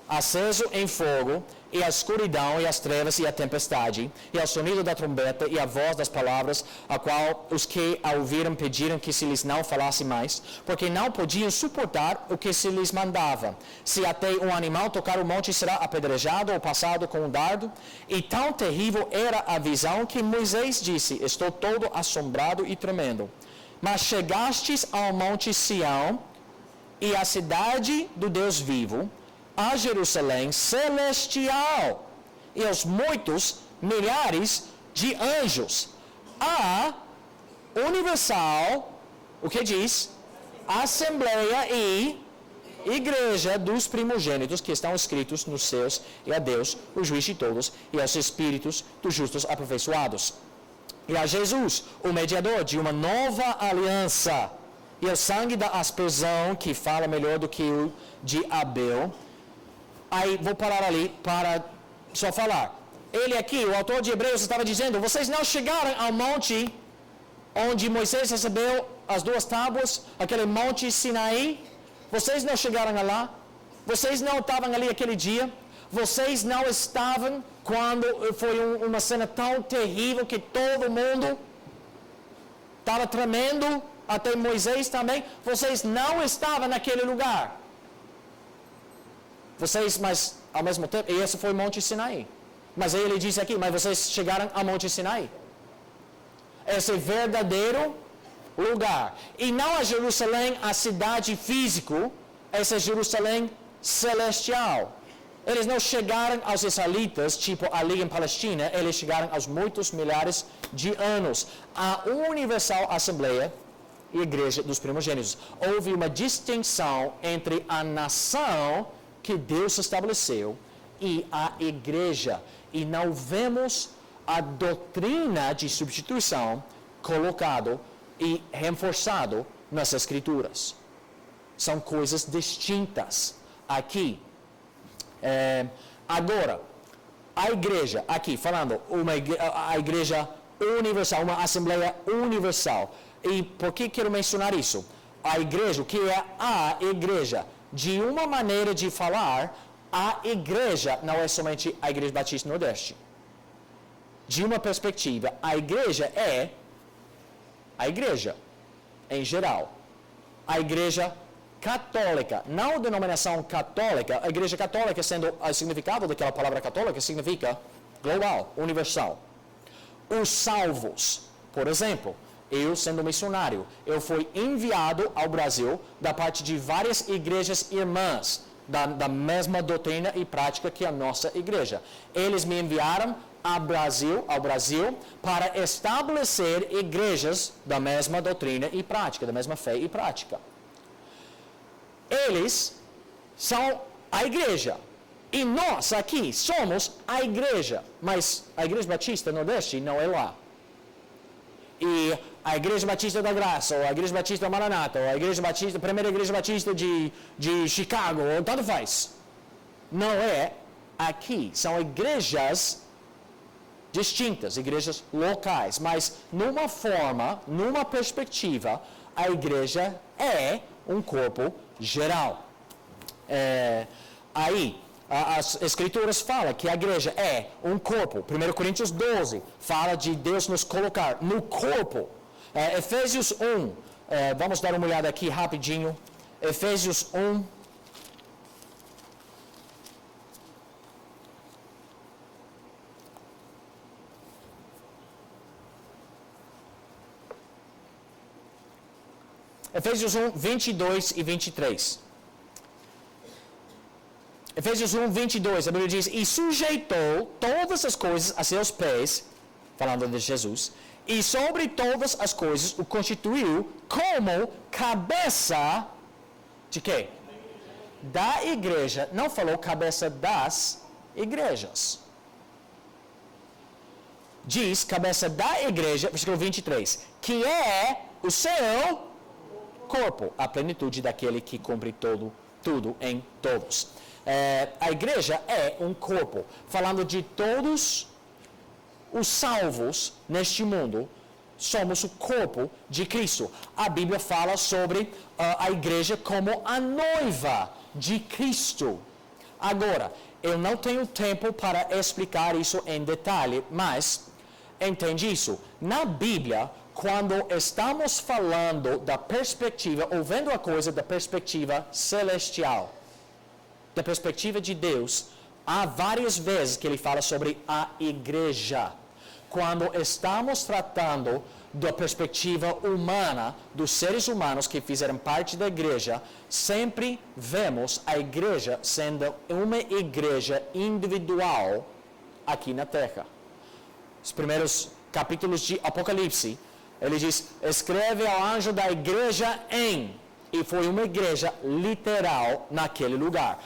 aceso em fogo, e a escuridão, e as trevas, e a tempestade, e ao sonido da trombeta, e a voz das palavras, a qual os que a ouviram pediram que se lhes não falasse mais, porque não podiam suportar o que se lhes mandava. Se até um animal tocar o monte, será apedrejado ou passado com um dardo. E tão terrível era a visão que Moisés disse: estou todo assombrado e tremendo. Mas chegastes ao monte Sião, e à cidade do Deus vivo, a Jerusalém celestial, e aos muitos milhares de anjos, a universal, o que diz? Assembleia e igreja dos primogênitos que estão escritos nos céus, e a Deus, o juiz de todos, e aos espíritos dos justos aperfeiçoados, e a Jesus, o mediador de uma nova aliança, e ao sangue da aspersão, que fala melhor do que o de Abel. Aí vou parar ali para só falar. Ele aqui, o autor de Hebreus, estava dizendo: vocês não chegaram ao monte onde Moisés recebeu as duas tábuas, aquele monte Sinaí. Vocês não chegaram lá. Vocês não estavam ali aquele dia. Vocês não estavam quando foi uma cena tão terrível que todo mundo estava tremendo, até Moisés também. Vocês não estavam naquele lugar. Vocês, mas ao mesmo tempo, e esse foi o Monte Sinaí. Mas aí ele disse aqui: mas vocês chegaram ao Monte Sinaí. Esse verdadeiro lugar. E não a Jerusalém, a cidade física, essa é Jerusalém celestial. Eles não chegaram aos israelitas, tipo ali em Palestina, eles chegaram aos muitos milhares de anos. A universal assembleia e igreja dos primogênitos. Houve uma distinção entre a nação que Deus estabeleceu e a igreja, e não vemos a doutrina de substituição colocado e reforçado nas escrituras. São coisas distintas aqui. Agora, a igreja, aqui falando, a igreja universal, uma assembleia universal. E por que quero mencionar isso? A igreja, o que é a igreja? De uma maneira de falar, a igreja não é somente a Igreja Batista Nordeste. De uma perspectiva, a igreja é a igreja em geral. A igreja católica, não a denominação católica. A igreja católica, sendo o significado daquela palavra católica, significa global, universal. Os salvos, por exemplo, eu sendo missionário, eu fui enviado ao Brasil da parte de várias igrejas irmãs da mesma doutrina e prática que a nossa igreja. Eles me enviaram ao Brasil, para estabelecer igrejas da mesma doutrina e prática, da mesma fé e prática. Eles são a igreja. E nós aqui somos a igreja. Mas a Igreja Batista Nordeste não é lá. E a Igreja Batista da Graça, ou a Igreja Batista Maranata, ou a Igreja Batista, a primeira Igreja Batista de Chicago, ou tanto faz. Não é aqui. São igrejas distintas, igrejas locais. Mas numa forma, numa perspectiva, a igreja é um corpo geral. As Escrituras falam que a igreja é um corpo. 1 Coríntios 12 fala de Deus nos colocar no corpo. Efésios 1, vamos dar uma olhada aqui rapidinho. Efésios 1. Efésios 1, 22 e 23. Efésios 1, 22, a Bíblia diz: e sujeitou todas as coisas a seus pés, falando de Jesus, e sobre todas as coisas o constituiu como cabeça de quê? Da igreja. Não falou cabeça das igrejas. Diz cabeça da igreja, versículo 23, que é o seu corpo, a plenitude daquele que cumpre tudo em todos. A igreja é um corpo, falando de todos os salvos neste mundo, somos o corpo de Cristo. A Bíblia fala sobre a igreja como a noiva de Cristo. Agora, eu não tenho tempo para explicar isso em detalhe, mas entende isso? Na Bíblia, quando estamos falando da perspectiva, ou vendo a coisa da perspectiva celestial, da perspectiva de Deus, há várias vezes que ele fala sobre a igreja. Quando estamos tratando da perspectiva humana, dos seres humanos que fizeram parte da igreja, sempre vemos a igreja sendo uma igreja individual aqui na terra. Os primeiros capítulos de Apocalipse, ele diz: escreve ao anjo da igreja em, e foi uma igreja literal naquele lugar.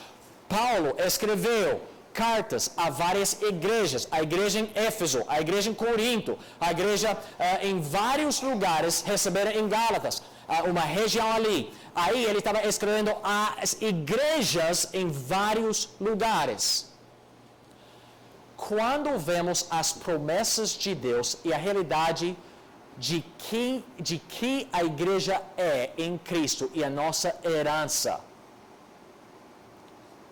Paulo escreveu cartas a várias igrejas, a igreja em Éfeso, a igreja em Corinto, a igreja em vários lugares, receberam em Gálatas, uma região ali. Aí ele estava escrevendo as igrejas em vários lugares. Quando vemos as promessas de Deus e a realidade de que a igreja é em Cristo e a nossa herança,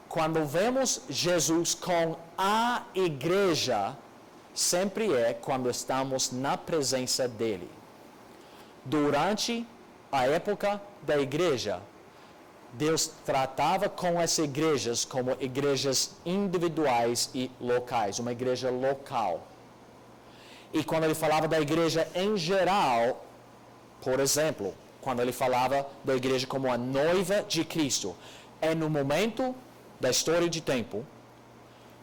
quando vemos Jesus com a igreja, sempre é quando estamos na presença dele. Durante a época da igreja, Deus tratava com as igrejas como igrejas individuais e locais, uma igreja local. E quando ele falava da igreja em geral, por exemplo, quando ele falava da igreja como a noiva de Cristo, é no momento da história de tempo,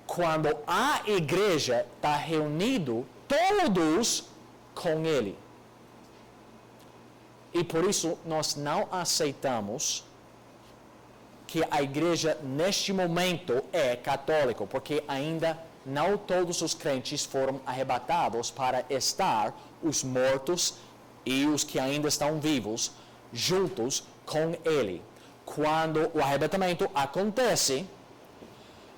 quando a igreja está reunido todos com ele. E por isso nós não aceitamos que a igreja neste momento é católica, porque ainda não todos os crentes foram arrebatados para estar os mortos e os que ainda estão vivos juntos com ele. Quando o arrebatamento acontece,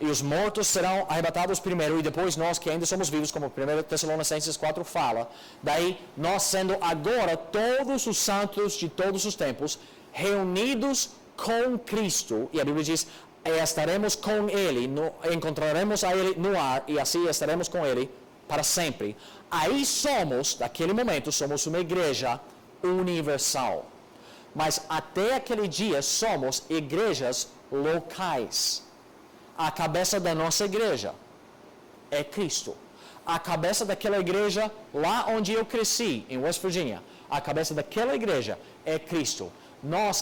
e os mortos serão arrebatados primeiro, e depois nós que ainda somos vivos, como 1 Tessalonicenses 4 fala, daí nós sendo agora todos os santos de todos os tempos, reunidos com Cristo, e a Bíblia diz, estaremos com Ele, encontraremos a Ele no ar, e assim estaremos com Ele para sempre. Aí somos, naquele momento, somos uma igreja universal. Mas até aquele dia somos igrejas locais. A cabeça da nossa igreja é Cristo. A cabeça daquela igreja lá onde eu cresci, em West Virginia, a cabeça daquela igreja é Cristo.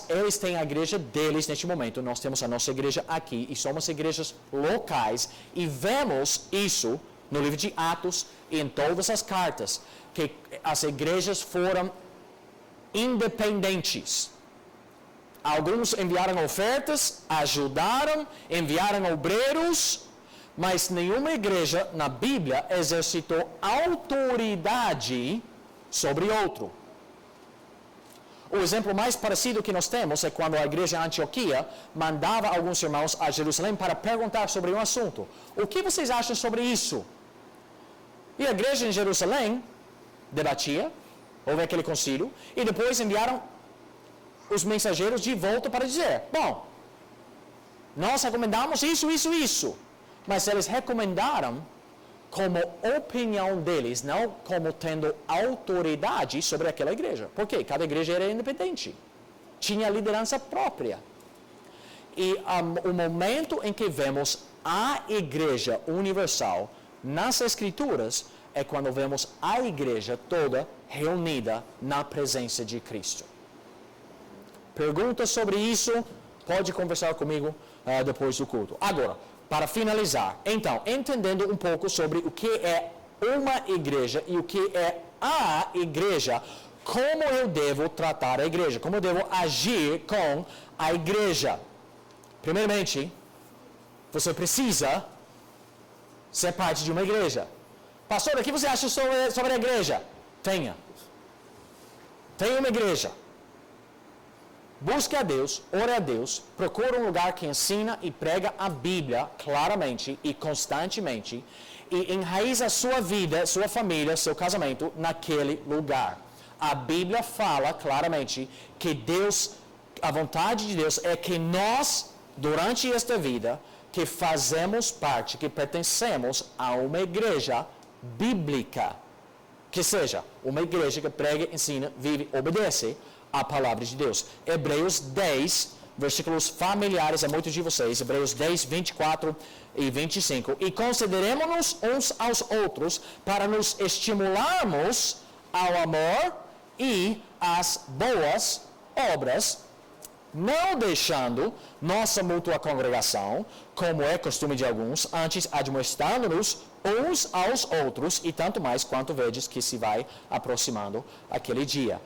Eles têm a igreja deles neste momento, nós temos a nossa igreja aqui, e somos igrejas locais, e vemos isso no livro de Atos e em todas as cartas, que as igrejas foram independentes. Alguns enviaram ofertas, ajudaram, enviaram obreiros, mas nenhuma igreja na Bíblia exercitou autoridade sobre outro. O exemplo mais parecido que nós temos é quando a igreja de Antioquia mandava alguns irmãos a Jerusalém para perguntar sobre um assunto. O que vocês acham sobre isso? E a igreja em Jerusalém debatia, houve aquele concílio, e depois enviaram os mensageiros de volta para dizer, bom, nós recomendamos isso. Mas eles recomendaram como opinião deles, não como tendo autoridade sobre aquela igreja. Por quê? Cada igreja era independente. Tinha liderança própria. E o momento em que vemos a igreja universal nas Escrituras é quando vemos a igreja toda reunida na presença de Cristo. Perguntas sobre isso, pode conversar comigo depois do culto. Agora, para finalizar, então, entendendo um pouco sobre o que é uma igreja e o que é a igreja, como eu devo tratar a igreja, como eu devo agir com a igreja. Primeiramente, você precisa ser parte de uma igreja. Pastor, o que você acha sobre a igreja? Tenha uma igreja. Busque a Deus, ore a Deus, procure um lugar que ensina e prega a Bíblia claramente e constantemente e enraiza sua vida, sua família, seu casamento naquele lugar. A Bíblia fala claramente que Deus, a vontade de Deus é que nós, durante esta vida, que fazemos parte, que pertencemos a uma igreja bíblica, que seja uma igreja que prega, ensina, vive, obedece a palavra de Deus. Hebreus 10, versículos familiares a muitos de vocês, Hebreus 10, 24 e 25. E consideremos-nos uns aos outros para nos estimularmos ao amor e às boas obras, não deixando nossa mútua congregação, como é costume de alguns, antes admoestando-nos uns aos outros, e tanto mais quanto vedes que se vai aproximando aquele dia.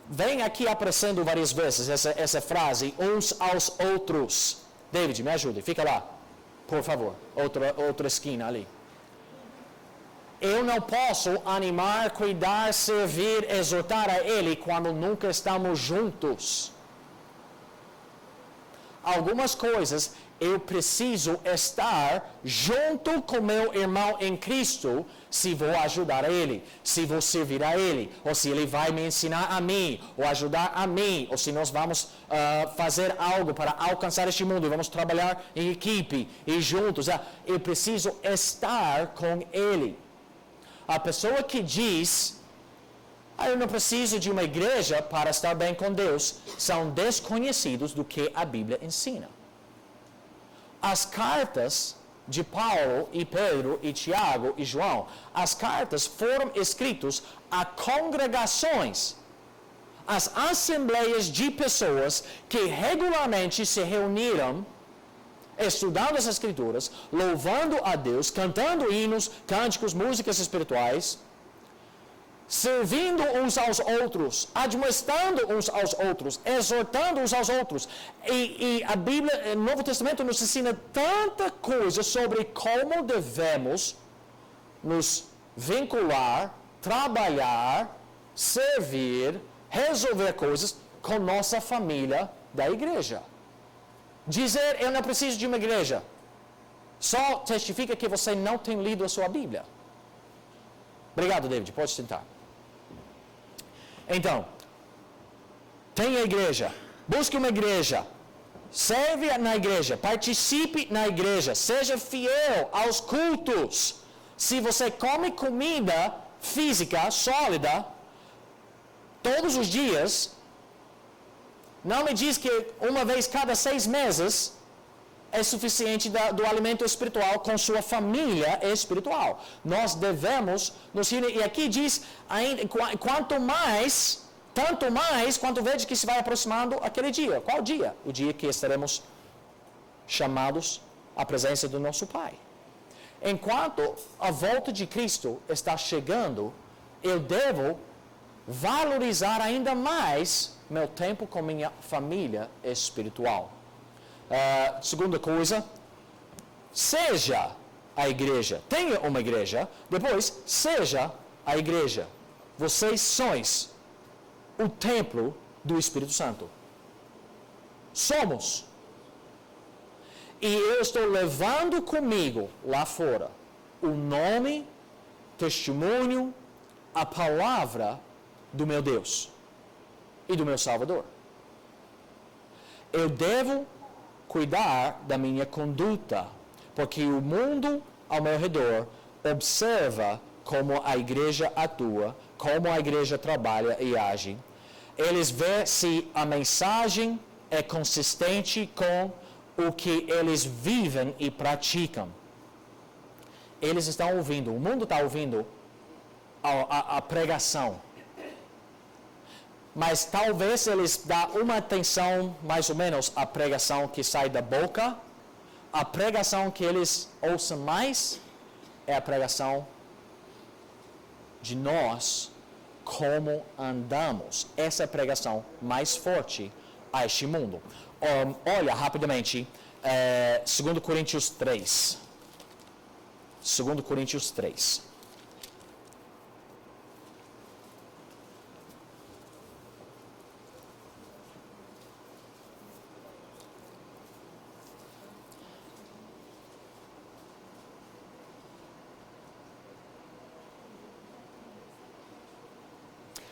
Vem aqui aparecendo várias vezes essa frase, uns aos outros. David, me ajude, fica lá, por favor, outra esquina ali. Eu não posso animar, cuidar, servir, exortar a ele quando nunca estamos juntos. Algumas coisas eu preciso estar junto com meu irmão em Cristo se vou ajudar a ele, se vou servir a ele, ou se ele vai me ensinar a mim, ou ajudar a mim, ou se nós vamos fazer algo para alcançar este mundo, vamos trabalhar em equipe e juntos. Eu preciso estar com ele. A pessoa que diz, eu não preciso de uma igreja para estar bem com Deus, são desconhecidos do que a Bíblia ensina. As cartas de Paulo e Pedro e Tiago e João, as cartas foram escritas a congregações, as assembleias de pessoas que regularmente se reuniram, estudando as Escrituras, louvando a Deus, cantando hinos, cânticos, músicas espirituais, servindo uns aos outros, admoestando uns aos outros, exortando uns aos outros. E a Bíblia, o Novo Testamento nos ensina tanta coisa sobre como devemos nos vincular, trabalhar, servir, resolver coisas com nossa família da igreja. Dizer eu não preciso de uma igreja só testifica que você não tem lido a sua Bíblia. Obrigado, David. Pode sentar. Então, tenha igreja, busque uma igreja, serve na igreja, participe na igreja, seja fiel aos cultos. Se você come comida física, sólida, todos os dias, não me diz que uma vez cada 6 meses é suficiente do alimento espiritual com sua família espiritual. Nós devemos nos unir, e aqui diz, quanto mais Tanto mais quanto vejo que se vai aproximando aquele dia. Qual dia? O dia que estaremos chamados à presença do nosso Pai. Enquanto a volta de Cristo está chegando, eu devo valorizar ainda mais meu tempo com minha família espiritual. Segunda coisa, seja a igreja. Tenha uma igreja, depois seja a igreja. Vocês sois o templo do Espírito Santo. Somos. E eu estou levando comigo lá fora o nome, testemunho, a palavra do meu Deus e do meu Salvador. Eu devo cuidar da minha conduta, porque o mundo ao meu redor observa como a igreja atua, como a igreja trabalha e age. Eles veem se a mensagem é consistente com o que eles vivem e praticam. Eles estão ouvindo, o mundo está ouvindo a pregação. Mas talvez eles dão uma atenção, mais ou menos, à pregação que sai da boca. A pregação que eles ouçam mais é a pregação de nós, como andamos. Essa é a pregação mais forte a este mundo. Olha, rapidamente, 2 Coríntios 3. 2 Coríntios 3.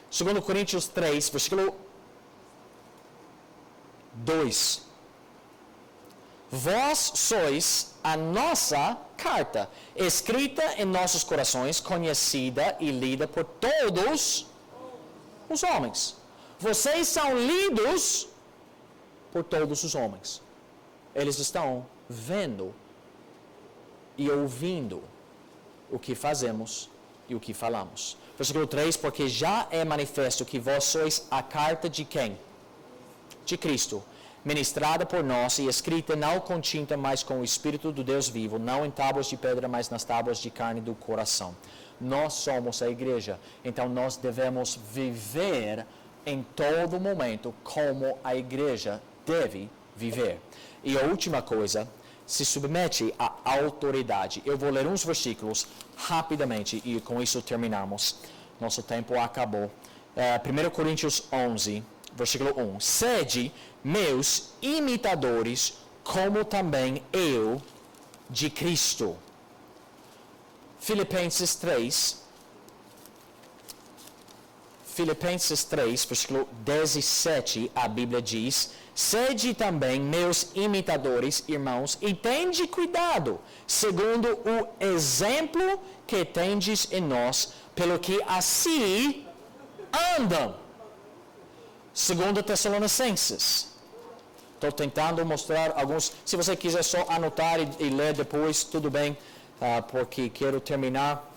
Segundo Coríntios 3, versículo 2. Vós sois a nossa carta, escrita em nossos corações, conhecida e lida por todos os homens. Vocês são lidos por todos os homens. Eles estão vendo e ouvindo o que fazemos e o que falamos. Versículo 3, porque já é manifesto que vós sois a carta de quem? De Cristo, ministrada por nós e escrita não com tinta, mas com o Espírito do Deus vivo, não em tábuas de pedra, mas nas tábuas de carne do coração. Nós somos a igreja, então nós devemos viver em todo momento como a igreja deve viver. E a última coisa, se submete à autoridade. Eu vou ler uns versículos rapidamente e com isso terminamos. Nosso tempo acabou. 1 Coríntios 11, versículo 1. Sede meus imitadores, como também eu de Cristo. Filipenses 3, versículo 17, a Bíblia diz: sede também meus imitadores, irmãos, e tende cuidado, segundo o exemplo que tendes em nós, pelo que assim andam. Segundo Tessalonicenses. Estou tentando mostrar alguns. Se você quiser só anotar e ler depois, tudo bem, porque quero terminar.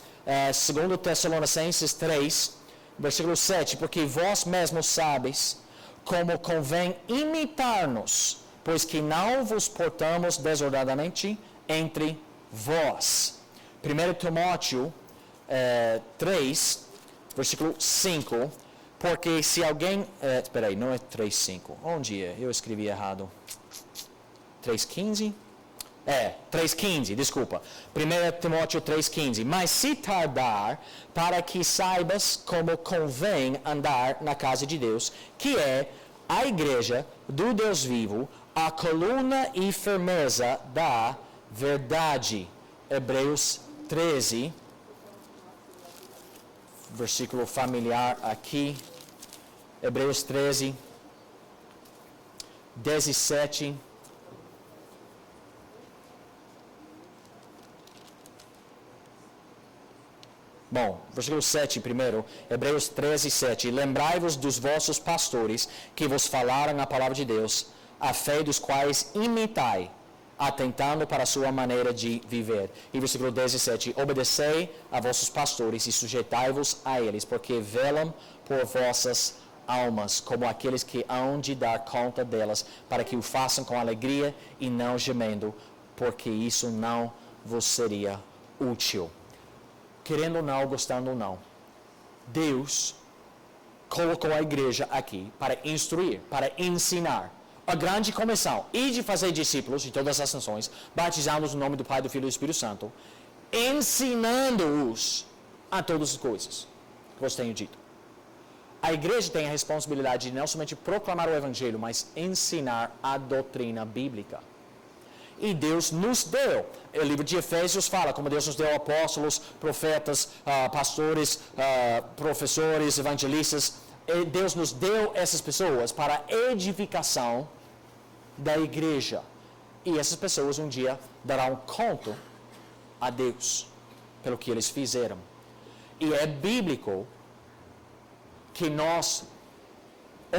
Segundo Tessalonicenses 3, versículo 7, porque vós mesmos sabes como convém imitar-nos, pois que não vos portamos desordenadamente entre vós. 1 Timóteo 3, versículo 5, porque se alguém... espera aí, não é 3,5. Onde é? Eu escrevi errado. 3,15? 3,15, desculpa. 1 Timóteo 3,15. Mas se tardar, para que saibas como convém andar na casa de Deus, que é a igreja do Deus vivo, a coluna e firmeza da verdade. Hebreus 13, versículo familiar aqui. Hebreus 13, 17. Bom, versículo 7 primeiro, Hebreus 13, 7. Lembrai-vos dos vossos pastores que vos falaram a palavra de Deus, a fé dos quais imitai, atentando para a sua maneira de viver. E versículo 17. Obedecei a vossos pastores e sujeitai-vos a eles, porque velam por vossas almas como aqueles que hão de dar conta delas, para que o façam com alegria e não gemendo, porque isso não vos seria útil. Querendo ou não, gostando ou não, Deus colocou a igreja aqui para instruir, para ensinar. A grande comissão, e de fazer discípulos de todas as nações, batizá-los no nome do Pai, do Filho e do Espírito Santo, ensinando-os a todas as coisas que vos tenho dito. A igreja tem a responsabilidade de não somente proclamar o Evangelho, mas ensinar a doutrina bíblica. E Deus nos deu. O livro de Efésios fala como Deus nos deu apóstolos, profetas, pastores, professores, evangelistas. E Deus nos deu essas pessoas para a edificação da igreja. E essas pessoas um dia darão conta a Deus pelo que eles fizeram. E é bíblico que nós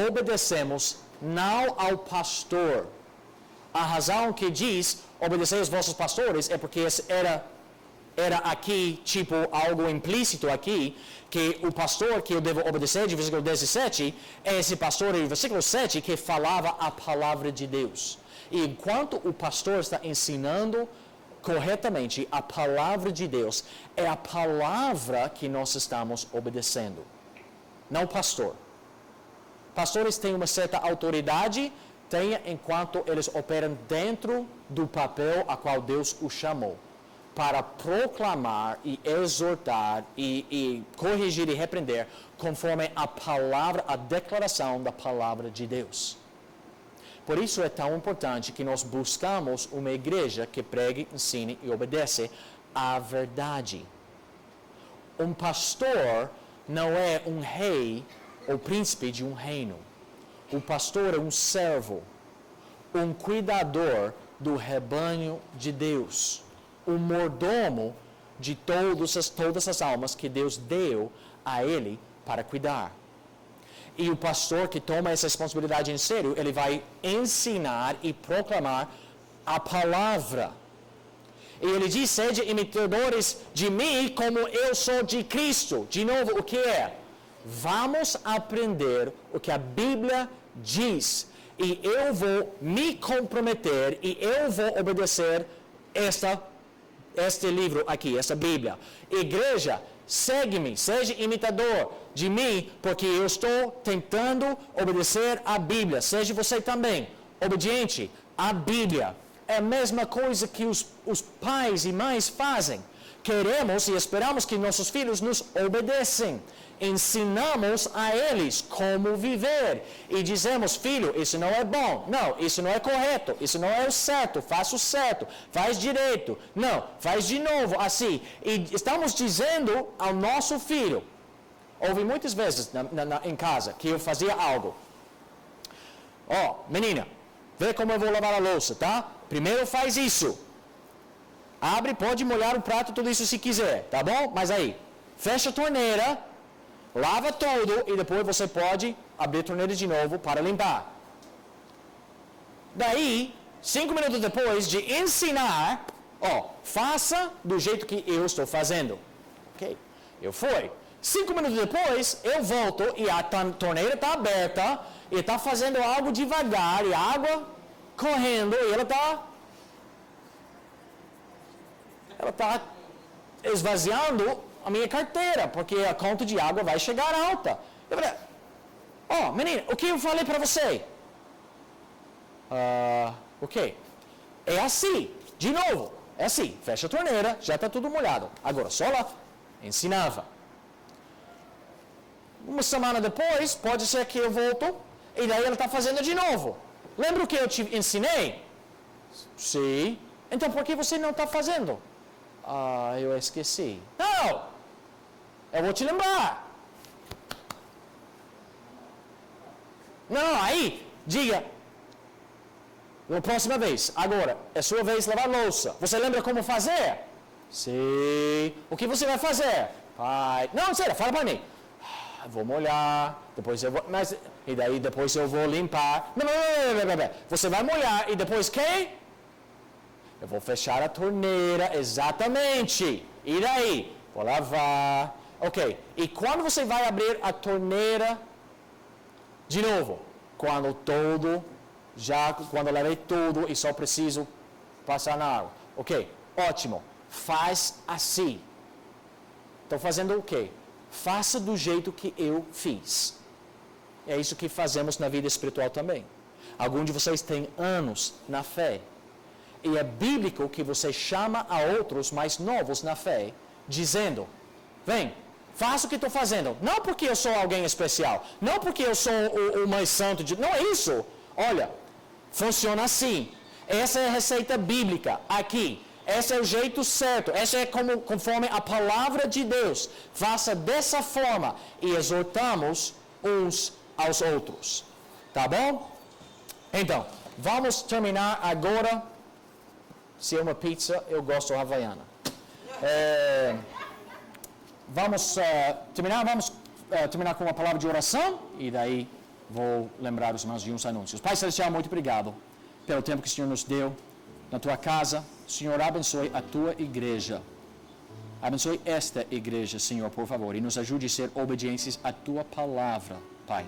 obedecemos não ao pastor. A razão que diz obedecer aos vossos pastores é porque era aqui, tipo, algo implícito aqui, que o pastor que eu devo obedecer, de versículo 17, é esse pastor em versículo 7 que falava a palavra de Deus. E enquanto o pastor está ensinando corretamente a palavra de Deus, é a palavra que nós estamos obedecendo, não o pastor. Pastores têm uma certa autoridade, enquanto eles operam dentro do papel a qual Deus os chamou, para proclamar e exortar e corrigir e repreender conforme a palavra, a declaração da palavra de Deus. Por isso é tão importante que nós buscamos uma igreja que pregue, ensine e obedece à verdade. Um pastor não é um rei ou príncipe de um reino. O pastor é um servo, um cuidador do rebanho de Deus, um mordomo de todas as almas que Deus deu a ele para cuidar. E o pastor que toma essa responsabilidade em sério, ele vai ensinar e proclamar a palavra. E ele diz, sede imitadores de mim como eu sou de Cristo. De novo, o que é? Vamos aprender o que a Bíblia diz. E eu vou me comprometer e eu vou obedecer este livro aqui, essa Bíblia. Igreja, segue-me, seja imitador de mim, porque eu estou tentando obedecer à Bíblia. Seja você também obediente à Bíblia. É a mesma coisa que os pais e mães fazem. Queremos e esperamos que nossos filhos nos obedecem. Ensinamos a eles como viver. E dizemos, filho, isso não é bom. Não, isso não é correto. Isso não é o certo. Faça o certo. Faz direito. Não, faz de novo, assim. E estamos dizendo ao nosso filho. Houve muitas vezes em casa que eu fazia algo. Menina, vê como eu vou lavar a louça, tá? Primeiro faz isso. Abre, pode molhar o prato, tudo isso se quiser, tá bom? Mas aí, fecha a torneira, lava tudo e depois você pode abrir a torneira de novo para limpar. Daí, 5 minutos depois de ensinar, faça do jeito que eu estou fazendo. Ok? Eu fui. 5 minutos depois, eu volto e a torneira está aberta e está fazendo algo devagar e a água correndo e ela está esvaziando a minha carteira, porque a conta de água vai chegar alta. Eu falei, menina, o que eu falei para você? Ok. É assim, de novo, é assim, fecha a torneira, já está tudo molhado. Agora, só lá, ensinava. Uma semana depois, pode ser que eu volto, e daí ela está fazendo de novo. Lembra o que eu te ensinei? Sim. Então, por que você não está fazendo? Eu esqueci. Não! Eu vou te lembrar. Não, aí, diga. Na próxima vez. Agora, é sua vez de lavar louça. Você lembra como fazer? Sim. O que você vai fazer? Pai. Não, sério, fala para mim. Eu vou molhar, depois eu vou... e daí depois eu vou limpar. Não. Você vai molhar e depois quê? Eu vou fechar a torneira, exatamente. E daí? Vou lavar. Ok. E quando você vai abrir a torneira De novo, quando levei tudo e só preciso passar na água. Ok, ótimo. Faz assim. Estou fazendo o quê? Faça do jeito que eu fiz. É isso que fazemos na vida espiritual também. Alguns de vocês têm anos na fé. E é bíblico que você chama a outros mais novos na fé, dizendo, vem, faça o que estou fazendo. Não porque eu sou alguém especial. Não porque eu sou o mais santo. Não é isso. Olha, funciona assim. Essa é a receita bíblica aqui. Esse é o jeito certo. Essa é conforme a palavra de Deus. Faça dessa forma. E exortamos uns aos outros. Tá bom? Então, vamos terminar agora. Se é uma pizza, eu gosto havaiana. Vamos terminar com uma palavra de oração. E daí vou lembrar os irmãos de uns anúncios. Pai Celestial, muito obrigado pelo tempo que o Senhor nos deu na tua casa. Senhor, abençoe a tua igreja. Abençoe esta igreja, Senhor, por favor. E nos ajude a ser obedientes à tua palavra, Pai.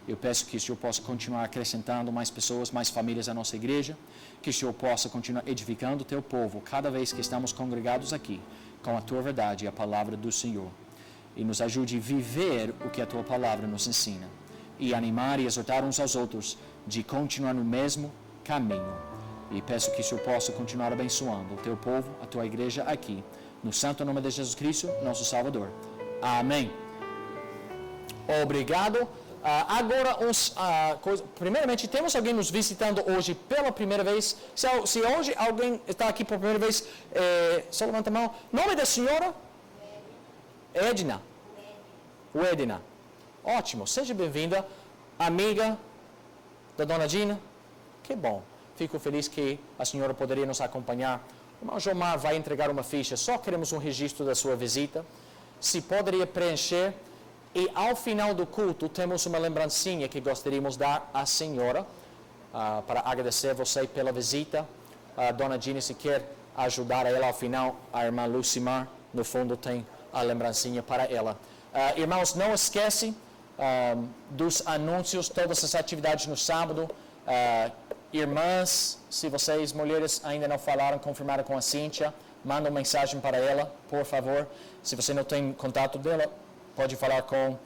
Eu peço que o Senhor possa continuar acrescentando mais pessoas, mais famílias à nossa igreja. Que o Senhor possa continuar edificando o teu povo cada vez que estamos congregados aqui com a tua verdade e a palavra do Senhor. E nos ajude a viver o que a tua palavra nos ensina. E animar e exortar uns aos outros de continuar no mesmo caminho. E peço que o Senhor possa continuar abençoando o teu povo, a tua igreja aqui. No santo nome de Jesus Cristo, nosso Salvador. Amém. Obrigado. Agora, primeiramente, temos alguém nos visitando hoje pela primeira vez. Se hoje alguém está aqui pela primeira vez, só levanta a mão. Nome da senhora? Edna. Edna. Ótimo. Seja bem-vinda. Amiga da dona Dina. Que bom. Fico feliz que a senhora poderia nos acompanhar. O irmão Jomar vai entregar uma ficha. Só queremos um registro da sua visita. Se poderia preencher. E ao final do culto, temos uma lembrancinha que gostaríamos de dar à senhora, para agradecer você pela visita. A dona Dina, se quer ajudar ela ao final, a irmã Lucimar, no fundo, tem a lembrancinha para ela. Irmãos, não esquece dos anúncios, todas as atividades no sábado. Irmãs, se vocês, mulheres, ainda não falaram, confirmaram com a Cíntia, manda uma mensagem para ela, por favor. Se você não tem contato dela, pode falar com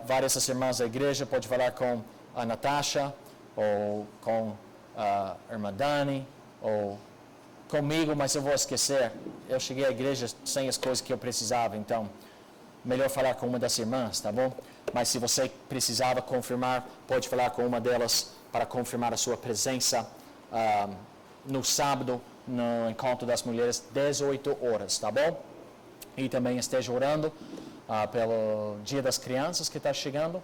várias das irmãs da igreja, pode falar com a Natasha, ou com a irmã Dani, ou comigo, mas eu vou esquecer. Eu cheguei à igreja sem as coisas que eu precisava, então melhor falar com uma das irmãs, tá bom? Mas se você precisava confirmar, pode falar com uma delas para confirmar a sua presença no sábado, no Encontro das Mulheres, 18 horas, tá bom? E também esteja orando pelo Dia das Crianças que está chegando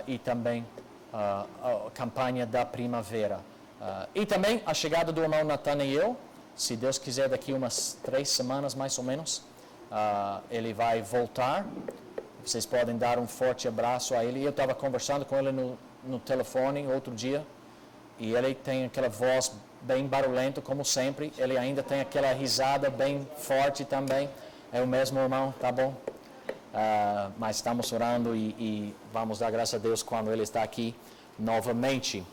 e também a campanha da primavera. E também a chegada do irmão Nathaniel, se Deus quiser, daqui umas 3 semanas mais ou menos, ele vai voltar. Vocês podem dar um forte abraço a ele. Eu estava conversando com ele no telefone outro dia e ele tem aquela voz bem barulhenta, como sempre. Ele ainda tem aquela risada bem forte também. É o mesmo irmão, tá bom? Mas estamos orando e vamos dar graças a Deus quando ele está aqui novamente.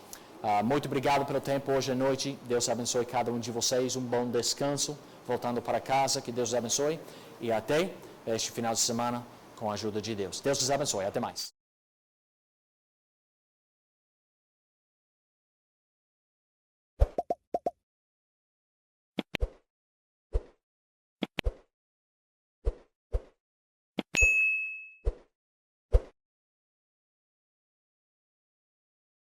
Muito obrigado pelo tempo hoje à noite. Deus abençoe cada um de vocês. Um bom descanso. Voltando para casa, que Deus os abençoe. E até este final de semana, com a ajuda de Deus. Deus os abençoe. Até mais.